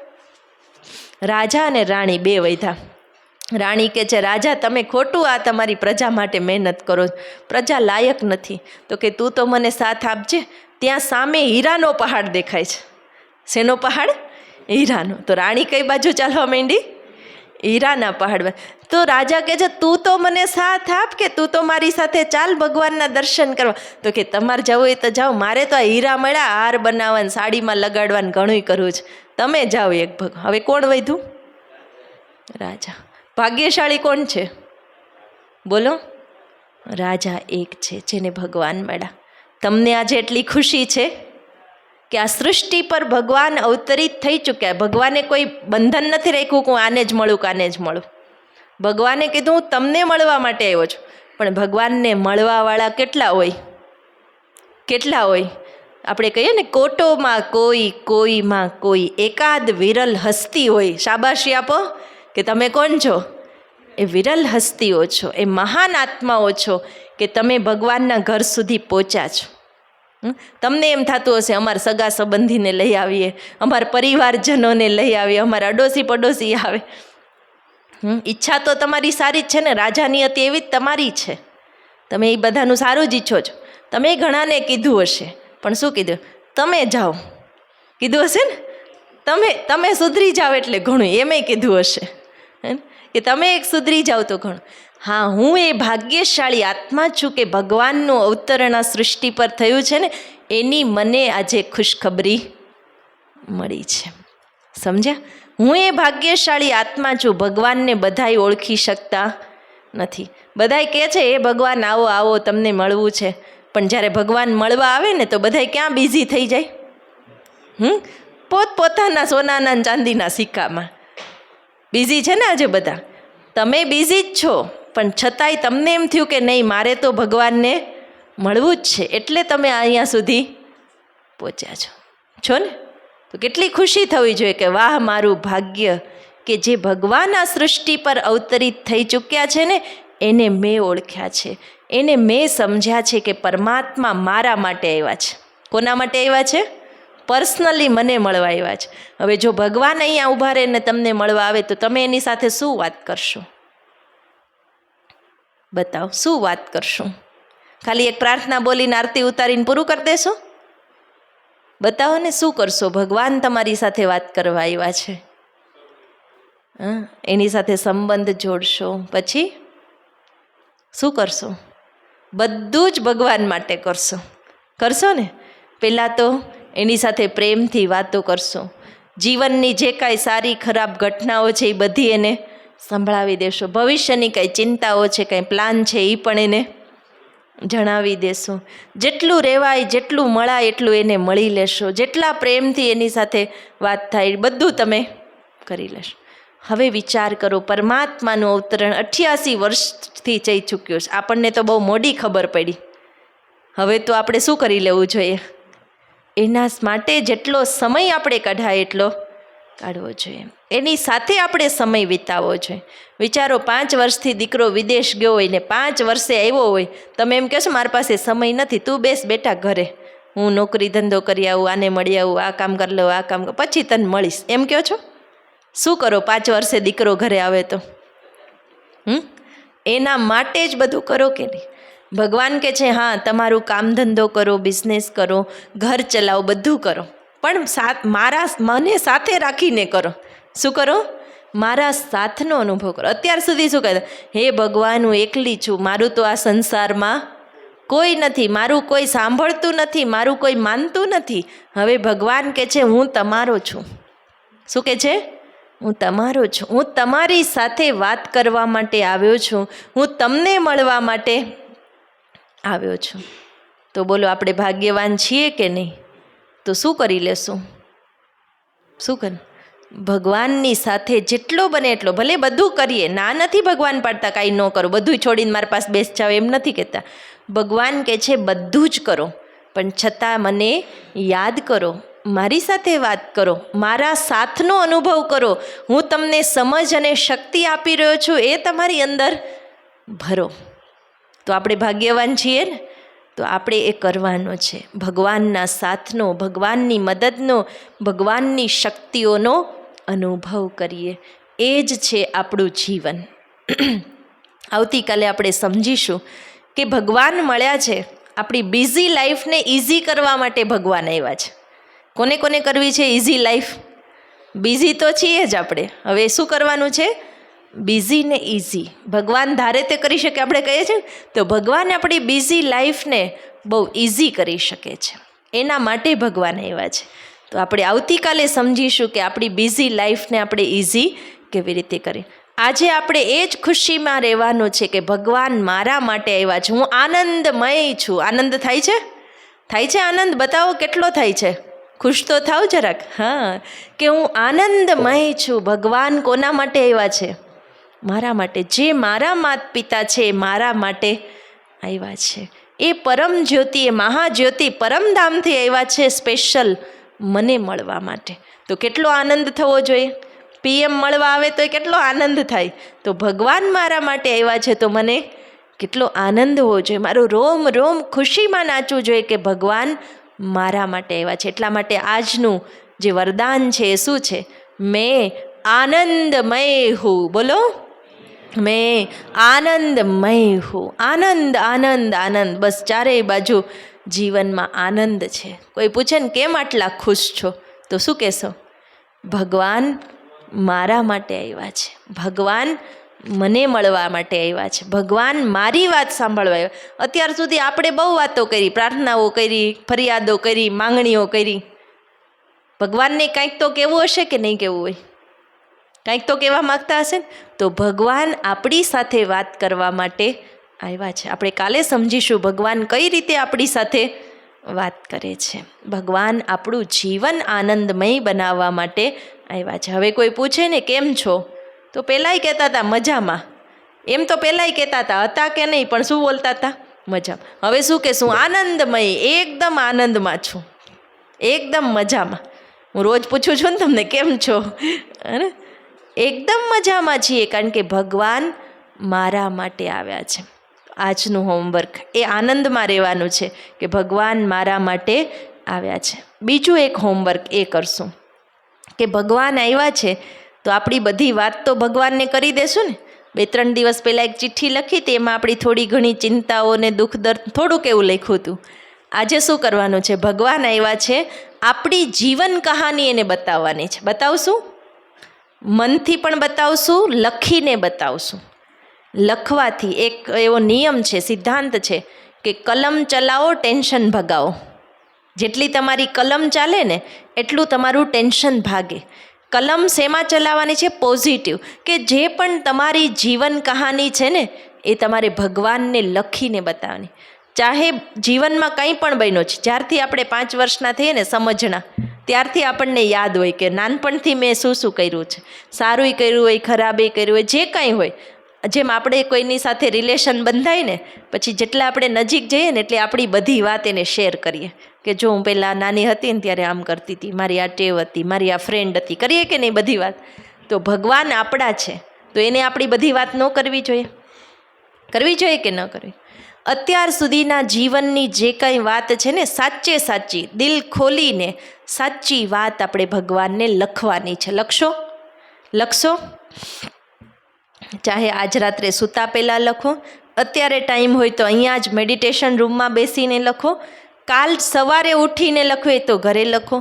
રાજા અને રાણી બે વધ્યા. રાણી કે છે રાજા તમે ખોટું આ તમારી પ્રજા માટે મહેનત કરો, પ્રજા લાયક નથી. તો કે તું તો મને સાથ આપજે. ત્યાં સામે હીરાનો પહાડ દેખાય છે. શેનો પહાડ? હીરાનો. તો રાણી કઈ બાજુ ચાલવા માંડી? હીરાના પહાડ. તો રાજા કહે છે તું તો મને સાથ આપ, કે તું તો મારી સાથે ચાલ ભગવાનના દર્શન કરવા. તો કે તમારે જવું હોય તો જાઓ, મારે તો આ હીરા મળ્યા, હાર બનાવવાનું, સાડીમાં લગાડવાનું ઘણું કરવું છે, તમે જાઓ એક ભગ. હવે કોણ વધ્યું? રાજા. ભાગ્યશાળી કોણ છે બોલો? રાજા એક છે જેને ભગવાન મળ્યા. તમને આજે એટલી ખુશી છે કે આ સૃષ્ટિ પર ભગવાન અવતરિત થઈ ચૂક્યા. ભગવાને કોઈ બંધન નથી રાખ્યું કે હું આને જ મળું કે આને જ મળું. ભગવાને કીધું હું તમને મળવા માટે આવ્યો છું. પણ ભગવાનને મળવાવાળા કેટલા હોય? કેટલા હોય? આપણે કહીએ ને કોટોમાં કોઈ, કોઈમાં કોઈ, એકાદ વિરલ હસ્તી હોય. શાબાશી આપો કે તમે કોણ છો? એ વિરલ હસ્તીઓ છો, એ મહાન આત્માઓ છો કે તમે ભગવાનના ઘર સુધી પહોંચ્યા છો. તમને એમ થતું હશે અમારા સગા સંબંધીને લઈ આવીએ, અમારા પરિવારજનોને લઈ આવીએ, અમારા અડોશી પડોશી આવે. ઈચ્છા તો તમારી સારી જ છે ને, રાજાની હતી એવી જ તમારી છે. તમે એ બધાનું સારું જ ઈચ્છો છો. તમે ઘણાને કીધું હશે, પણ શું કીધું? તમે જાઓ કીધું હશે ને, તમે સુધરી જાઓ એટલે ઘણું, એમેય કીધું હશે કે તમે એક સુધરી જાઓ તો ઘણું. હા, હું એ ભાગ્યશાળી આત્મા છું કે ભગવાનનું અવતરણ આ સૃષ્ટિ પર થયું છે ને, એની મને આજે ખુશખબરી મળી છે. સમજ્યા? હું એ ભાગ્યશાળી આત્મા છું. ભગવાનને બધાય ઓળખી શકતા નથી. બધાય કહે છે એ ભગવાન આવો આવો તમને મળવું છે, પણ જ્યારે ભગવાન મળવા આવે ને તો બધાય ક્યાં બિઝી થઈ જાય? પોતપોતાના સોનાના ચાંદીના સિક્કામાં બિઝી છે ને આજે બધા. તમે બિઝી જ છો, પણ છતાંય તમને એમ થયું કે નહીં, મારે તો ભગવાનને મળવું જ છે, એટલે તમે અહીંયા સુધી પહોંચ્યા છો ને. તો કેટલી ખુશી થવી જોઈએ કે વાહ મારું ભાગ્ય કે જે ભગવાન આ સૃષ્ટિ પર અવતરિત થઈ ચૂક્યા છે ને, એને મેં ઓળખ્યા છે, એને મેં સમજ્યા છે કે પરમાત્મા મારા માટે આવ્યા છે. કોના માટે આવ્યા છે? પર્સનલી મને મળવા આવ્યા છે. હવે જો ભગવાન અહીંયા ઊભા રહીને તમને મળવા આવે તો તમે એની સાથે શું વાત કરશો? બતાવો શું વાત કરશું? ખાલી એક પ્રાર્થના બોલીને આરતી ઉતારીને પૂરું કરી દેશો? બતાવો ને શું કરશો? ભગવાન તમારી સાથે વાત કરવા આવ્યા છે. એની સાથે સંબંધ જોડશો, પછી શું કરશો? બધું જ ભગવાન માટે કરશો ને? પહેલાં તો એની સાથે પ્રેમથી વાતો કરશો. જીવનની જે કાંઈ સારી ખરાબ ઘટનાઓ છે એ બધી એને સંભળાવી દેશો. ભવિષ્યની કાંઈ ચિંતાઓ છે, કાંઈ પ્લાન છે એ પણ એને જણાવી દેશો. જેટલું રહેવાય, જેટલું મળાય એટલું એને મળી લેશો. જેટલા પ્રેમથી એની સાથે વાત થાય બધું તમે કરી લેશો. હવે વિચાર કરો, પરમાત્માનું અવતરણ 88 વર્ષથી જઈ ચૂક્યું છે. આપણને તો બહુ મોડી ખબર પડી. હવે તો આપણે શું કરી લેવું જોઈએ? એના માટે જેટલો સમય આપણે કઢાય એટલો કાઢવો જોઈએ. એની સાથે આપણે સમય વિતાવવો જોઈએ. વિચારો, 5 વર્ષથી દીકરો વિદેશ ગયો હોય ને 5 વર્ષે આવ્યો હોય, તમે એમ કહેશો મારી પાસે સમય નથી, તું બેસ બેટા ઘરે, હું નોકરી ધંધો કરી આવું, આને મળી આવું, આ કામ કરી લઉં, આ કામ પછી તને મળીશ, એમ કહો છો? શું કરો 5 વર્ષે દીકરો ઘરે આવે તો? એના માટે જ બધું કરો કે નહીં? ભગવાન કે છે હા, તમારું કામ ધંધો કરો, બિઝનેસ કરો, ઘર ચલાવો, બધું કરો, પણ મને સાથે રાખીને કરો. શું કરો? મારા સાથનો અનુભવ કરો. અત્યાર સુધી શું કહેતા? હે ભગવાન, હું એકલી છું, મારું તો આ સંસારમાં કોઈ નથી, મારું કોઈ સાંભળતું નથી, મારું કોઈ માનતું નથી. હવે ભગવાન કે છે હું તમારો છું. શું કે છે? હું તમારો છું. હું તમારી સાથે વાત કરવા માટે આવ્યો છું. હું તમને મળવા માટે આવ્યો છું. તો બોલો, આપણે ભાગ્યવાન છીએ કે નહીં? તો શું કરી લેશું? શું કરે? ભગવાનની સાથે જેટલો બને એટલો, ભલે બધું કરીએ, ના નથી ભગવાન પાડતા કાંઈ ન કરો, બધું છોડીને મારી પાસે બેસ જાઓ એમ નથી કહેતા. ભગવાન કહે છે બધું જ કરો, પણ છતાં મને યાદ કરો, મારી સાથે વાત કરો, મારા સાથનો અનુભવ કરો. હું તમને સમજ અને શક્તિ આપી રહ્યો છું, એ તમારી અંદર ભરો. તો આપણે ભાગ્યવાન છીએ ને? તો આપણે એ કરવાનો છે. ભગવાનના સાથનો, ભગવાનની મદદનો, ભગવાનની શક્તિઓનો અનુભવ કરીએ. એ જ છે આપણું જીવન. આવતીકાલે આપણે સમજીશું કે ભગવાન મળ્યા છે આપણી બિઝી લાઈફને ઇઝી કરવા માટે. ભગવાન આવ્યા છે. કોને કોને કરવી છે ઇઝી લાઈફ? બિઝી તો છીએ જ આપણે. હવે શું કરવાનું છે? બિઝી ને ઇઝી. ભગવાન ધારે તે કરી શકે, આપણે કહીએ છીએ તો ભગવાન આપણી બિઝી લાઈફને બહુ ઇઝી કરી શકે છે. એના માટે ભગવાન આવ્યા છે. તો આપણે આવતીકાલે સમજીશું કે આપણી બિઝી લાઈફને આપણે ઇઝી કેવી રીતે કરી. આજે આપણે એ જ ખુશીમાં રહેવાનું છે કે ભગવાન મારા માટે આવ્યા છે. હું આનંદમય છું. આનંદ થાય છે? થાય છે આનંદ? બતાવો કેટલો થાય છે? ખુશ તો થાવ જરાક. હા, કે હું આનંદમય છું. ભગવાન કોના માટે આવ્યા છે? મારા માટે. જે મારા માતા પિતા છે એ મારા માટે આવ્યા છે. એ પરમ જ્યોતિ, એ મહાજ્યોતિ પરમધામથી આવ્યા છે સ્પેશિયલ મને મળવા માટે. તો કેટલો આનંદ થવો જોઈએ? PM મળવા આવે તો કેટલો આનંદ થાય. તો ભગવાન મારા માટે આવ્યા છે તો મને કેટલો આનંદ હોવો જોઈએ. મારું રોમ રોમ ખુશીમાં નાચવું જોઈએ કે ભગવાન મારા માટે આવ્યા છે. એટલા માટે આજનું જે વરદાન છે એ શું છે? મેં આનંદમય હું. બોલો, મેં આનંદમય હું. આનંદ આનંદ આનંદ. બસ ચારેય બાજુ જીવનમાં આનંદ છે. કોઈ પૂછે ને કેમ આટલા ખુશ છો, તો શું કહેશો? ભગવાન મારા માટે આવ્યા છે. ભગવાન મને મળવા માટે આવ્યા છે. ભગવાન મારી વાત સાંભળવા આવ્યા. અત્યાર સુધી આપણે બહુ વાતો કરી, પ્રાર્થનાઓ કરી, ફરિયાદો કરી, માંગણીઓ કરી. ભગવાનને કંઈક તો કહેવું હશે કે નહીં કહેવું હોય? કંઈક તો કહેવા માગતા હશે ને? તો ભગવાન આપણી સાથે વાત કરવા માટે આવ્યા છે. આપણે કાલે સમજીશું ભગવાન કઈ રીતે આપણી સાથે વાત કરે છે. ભગવાન આપણું જીવન આનંદમય બનાવવા માટે આવ્યા છે. હવે કોઈ પૂછે ને કેમ છો, તો પહેલાંય કહેતા હતા મજામાં. એમ તો પહેલાંય કહેતા હતા કે નહીં, પણ શું બોલતા હતા? મજામાં. હવે શું કહેશું? આનંદમય. એકદમ આનંદમાં છું, એકદમ મજામાં. હું રોજ પૂછું છું ને તમને કેમ છો, અને એકદમ મજામાં છીએ, કારણ કે ભગવાન મારા માટે આવ્યા છે. આજનું હોમવર્ક એ આનંદમાં રહેવાનું છે કે ભગવાન મારા માટે આવ્યા છે. બીજું એક હોમવર્ક એ કરશું કે ભગવાન આવ્યા છે તો આપણી બધી વાત તો ભગવાનને કરી દેશું ને. 2-3 દિવસ પહેલાં એક ચિઠ્ઠી લખી હતી, એમાં આપણી થોડી ઘણી ચિંતાઓ ને દુઃખ દર્દ થોડુંક એવું લખ્યું હતું. આજે શું કરવાનું છે? ભગવાન આવ્યા છે આપણી જીવન કહાની એને બતાવવાની છે. બતાવશું, મનથી પણ બતાવશું, લખીને બતાવશું. લખવાથી એક એવો નિયમ છે, સિદ્ધાંત છે કે કલમ ચલાવો, ટેન્શન ભગાવો. જેટલી તમારી કલમ ચાલે ને એટલું તમારું ટેન્શન ભાગે. કલમ શેમાં ચલાવવાની છે? પોઝિટિવ, કે જે પણ તમારી જીવન કહાની છે ને એ તમારે ભગવાનને લખીને બતાવવાની. ચાહે જીવનમાં કંઈ પણ બન્યું છે, જ્યારથી આપણે 5 વર્ષના થઈએ ને સમજણા, ત્યારથી આપણને યાદ હોય કે નાનપણથી મેં શું શું કર્યું છે, સારું કર્યું હોય, ખરાબે કર્યું હોય, જે કાંઈ હોય. જેમ આપણે કોઈની સાથે રિલેશન બંધાય ને પછી જેટલા આપણે નજીક જઈએ ને એટલે આપણી બધી વાત એને શેર કરીએ કે જો હું પહેલાં નાની હતી ને ત્યારે આમ કરતી હતી, મારી આ ટેવ હતી, મારી આ ફ્રેન્ડ હતી, કરીએ કે નહીં બધી વાત? તો ભગવાન આપણા છે તો એને આપણી બધી વાત ન કરવી જોઈએ? કરવી જોઈએ કે ન કરવી? અત્યાર સુધીના જીવનની જે કંઈ વાત છે ને સાચે સાચી, દિલ ખોલીને સાચી વાત આપણે ભગવાનને લખવાની છે. લખશો? ચાહે આજ રાત્રે સૂતા પહેલાં લખો, અત્યારે ટાઈમ હોય તો અહીંયા જ મેડિટેશન રૂમમાં બેસીને લખો, કાલ સવારે ઉઠીને લખો એ તો ઘરે લખો,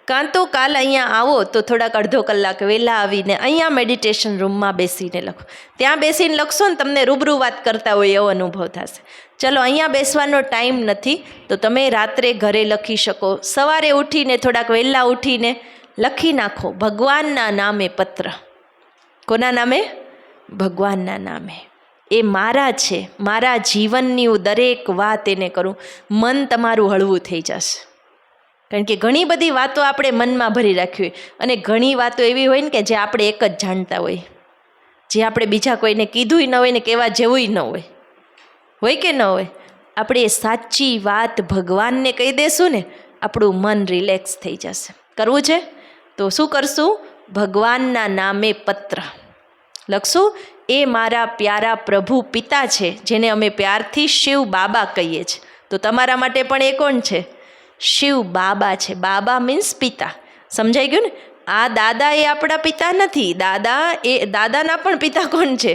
કાં તો કાલ અહીંયા આવો તો થોડાક અડધો કલાક વહેલા આવીને અહીંયા મેડિટેશન રૂમમાં બેસીને લખો. ત્યાં બેસીને લખશો ને તમને રૂબરૂ વાત કરતા હોય એવો અનુભવ થશે. ચલો અહીંયા બેસવાનો ટાઈમ નથી તો તમે રાત્રે ઘરે લખી શકો, સવારે ઉઠીને થોડાક વહેલા ઉઠીને લખી નાખો ભગવાનના નામે પત્ર. કોના નામે? ભગવાનના નામે. એ મારા છે, મારા જીવનની હું દરેક વાત એને કરું. મન તમારું હળવું થઈ જશે. કારણ કે ઘણી બધી વાતો આપણે મનમાં ભરી રાખી હોય અને ઘણી વાતો એવી હોય ને કે જે આપણે એક જ જાણતા હોય, જે આપણે બીજા કોઈને કીધુંય ન હોય ને કહેવા જેવુંય ન હોય. હોય કે ન હોય? આપણે એ સાચી વાત ભગવાનને કહી દેશું ને આપણું મન રિલેક્સ થઈ જશે. કરવું છે તો શું કરશું? ભગવાનના નામે પત્ર લખશું. એ મારા પ્યારા પ્રભુ પિતા છે, જેને અમે પ્યારથી શિવ બાબા કહીએ છીએ. તો તમારા માટે પણ એ કોણ છે? શિવ બાબા છે. બાબા મીન્સ પિતા. સમજાઈ ગયું ને? આ દાદા એ આપણા પિતા નથી. દાદાના પણ પિતા કોણ છે?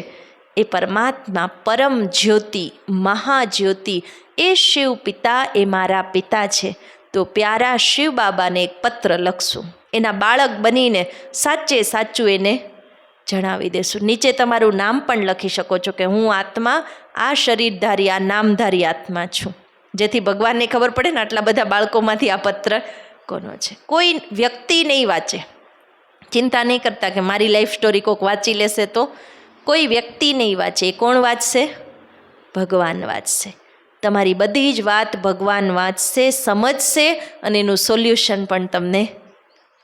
એ પરમાત્મા, પરમ જ્યોતિ, મહાજ્યોતિ. એ શિવ પિતા એ મારા પિતા છે. તો પ્યારા શિવ બાબાને એક પત્ર લખશું. એના બાળક બનીને સાચે સાચું એને જણાવી દેશું. નીચે તમારું નામ પણ લખી શકો છો કે હું આત્મા, આ શરીરધારી, આ નામધારી આત્મા છું. જેથી ભગવાનને ખબર પડે ને આટલા બધા બાળકોમાંથી આ પત્ર કોનો છે. કોઈ વ્યક્તિ નહીં વાંચે. ચિંતા નહીં કરતા કે મારી લાઈફ સ્ટોરી કોઈક વાંચી લેશે તો. કોઈ વ્યક્તિ નહીં વાંચે. એ કોણ વાંચશે? ભગવાન વાંચશે. તમારી બધી જ વાત ભગવાન વાંચશે, સમજશે અને એનું સોલ્યુશન પણ તમને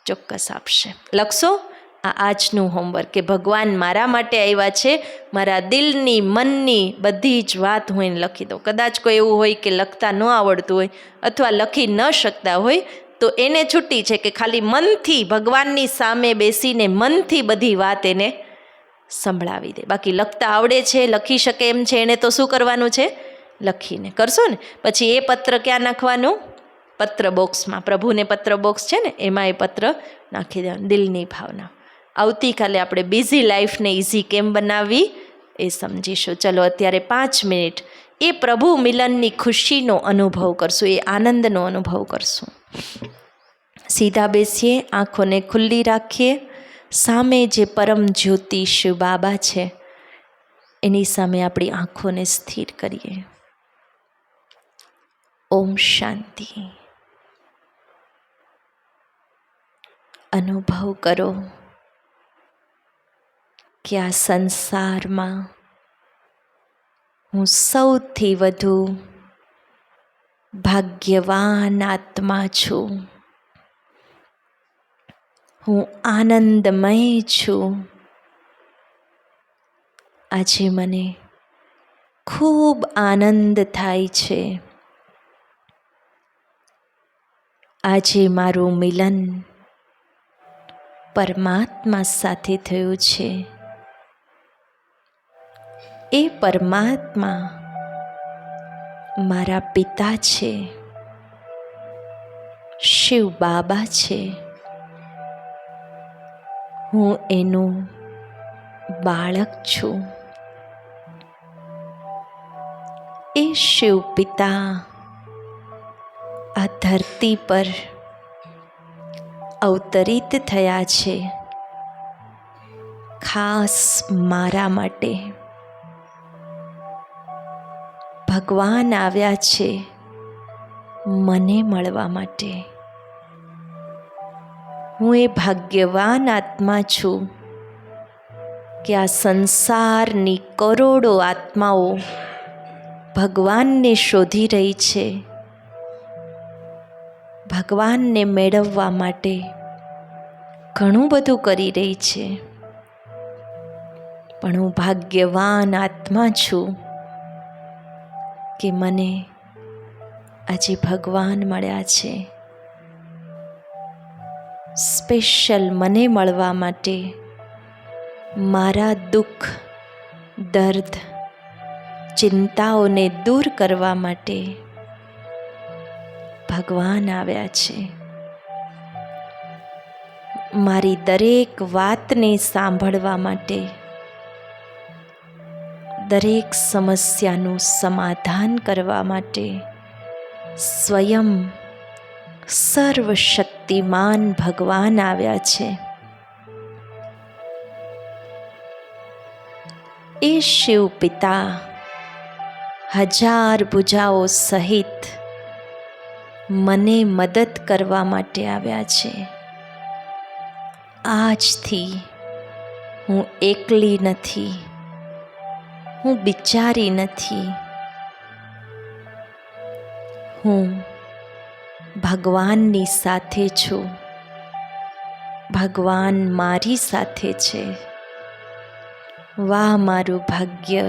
ચોક્કસ આપશે. લખશો? આ આજનું હોમવર્ક કે ભગવાન મારા માટે આવ્યા છે, મારા દિલની, મનની બધી જ વાત હું એને લખી દઉં. કદાચ કોઈ એવું હોય કે લખતા ન આવડતું હોય અથવા લખી ન શકતા હોય તો એને છૂટી છે કે ખાલી મનથી ભગવાનની સામે બેસીને મનથી બધી વાત એને સંભળાવી દે. બાકી લખતા આવડે છે, લખી શકે એમ છે, એને તો શું કરવાનું છે? લખીને કરશો ને પછી એ પત્ર ક્યાં નાખવાનું? પત્ર બોક્સમાં. પ્રભુને પત્ર બોક્સ છે ને એમાં એ પત્ર નાખી દેવાનું. દિલની ભાવના. આવતીકાલે આપણે બિઝી લાઈફને ઇઝી કેમ બનાવવી એ સમજીશું. ચલો અત્યારે 5 મિનિટ એ પ્રભુ મિલનની ખુશીનો અનુભવ કરશું, એ આનંદનો અનુભવ કરશું. સીધા બેસીએ, આંખોને ખુલ્લી રાખીએ. સામે જે પરમ જ્યોતિ શિવ બાબા છે એની સામે આપણી આંખોને સ્થિર કરીએ. ઓમ શાંતિ. અનુભવ કરો કે આ સંસારમાં હું સૌથી વધુ ભાગ્યવાન આત્મા છું. હું આનંદમય છું. આજે મને ખૂબ આનંદ થાય છે. આજે મારું મિલન પરમાત્મા સાથે થયું છે. એ પરમાત્મા મારા પિતા છે, શિવ બાબા છે. હું એનું બાળક છું. એ શિવ પિતા આ ધરતી પર અવતરિત થયા છે ખાસ મારા માટે. ભગવાન આવ્યા છે મને મળવા માટે. હું એ ભાગ્યવાન આત્મા છું કે આ સંસારની કરોડો આત્માઓ ભગવાનને શોધી રહી છે, ભગવાનને મેળવવા માટે ઘણું બધું કરી રહી છે. પણ હું ભાગ્યવાન આત્મા છું કે મને આજે ભગવાન મળ્યા છે. સ્પેશિયલ મને મળવા માટે, મારા દુઃખ, દર્દ, ચિંતાઓને દૂર કરવા માટે ભગવાન આવ્યા છે. મારી દરેક વાતને સાંભળવા માટે, દરેક સમસ્યાનું સમાધાન કરવા માટે સ્વયં સર્વશક્તિમાન ભગવાન આવ્યા છે. એ શિવ પિતા 1000 ભુજાઓ સહિત મને મદદ કરવા માટે આવ્યા છે. આજથી હું એકલી નથી, હું બિચારી નથી. હું ભગવાનની સાથે છું. ભગવાન મારી સાથે છે. વાહ મારું ભાગ્ય!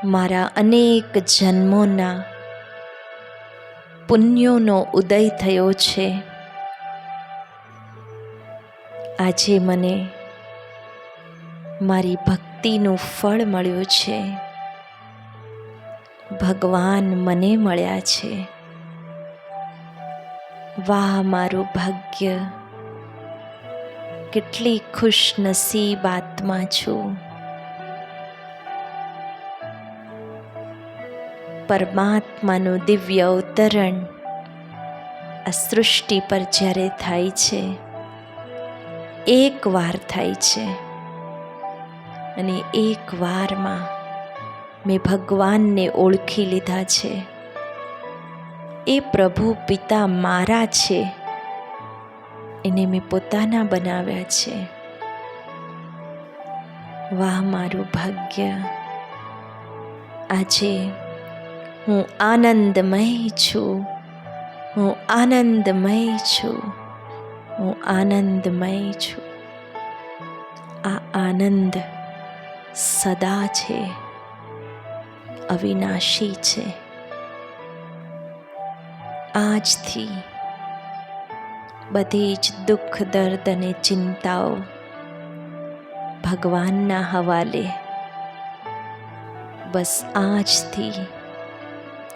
મારા અનેક જન્મોના પુણ્યોનો ઉદય થયો છે. આજે મને મારી ભક્તિનું ફળ મળ્યું છે. ભગવાન મને મળ્યા છે. વાહ મારું ભાગ્ય! કેટલી ખુશનસીબ આત્મા છું. પરમાત્માનું દિવ્ય અવતરણ આ સૃષ્ટિ પર જ્યારે થાય છે, એક વાર થાય છે, અને એક વારમાં મેં ભગવાનને ઓળખી લીધા છે. એ પ્રભુ પિતા મારા છે, એને મેં પોતાના બનાવ્યા છે. વાહ મારું ભાગ્ય! આજે હું આનંદમય છું. હું આનંદમય છું. હું આનંદમય છું. આ આનંદ સદા છે, અવિનાશી છે. આજથી બધી જ દુઃખ, દર્દ અને ચિંતાઓ ભગવાનના હવાલે. બસ આજથી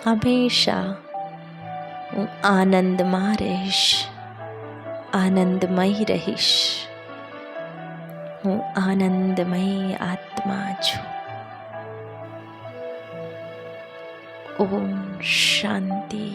હંમેશા હું આનંદમાં રહીશ, આનંદમય રહીશ. હું આનંદમય આત્મા છું. ઓમ શાંતિ.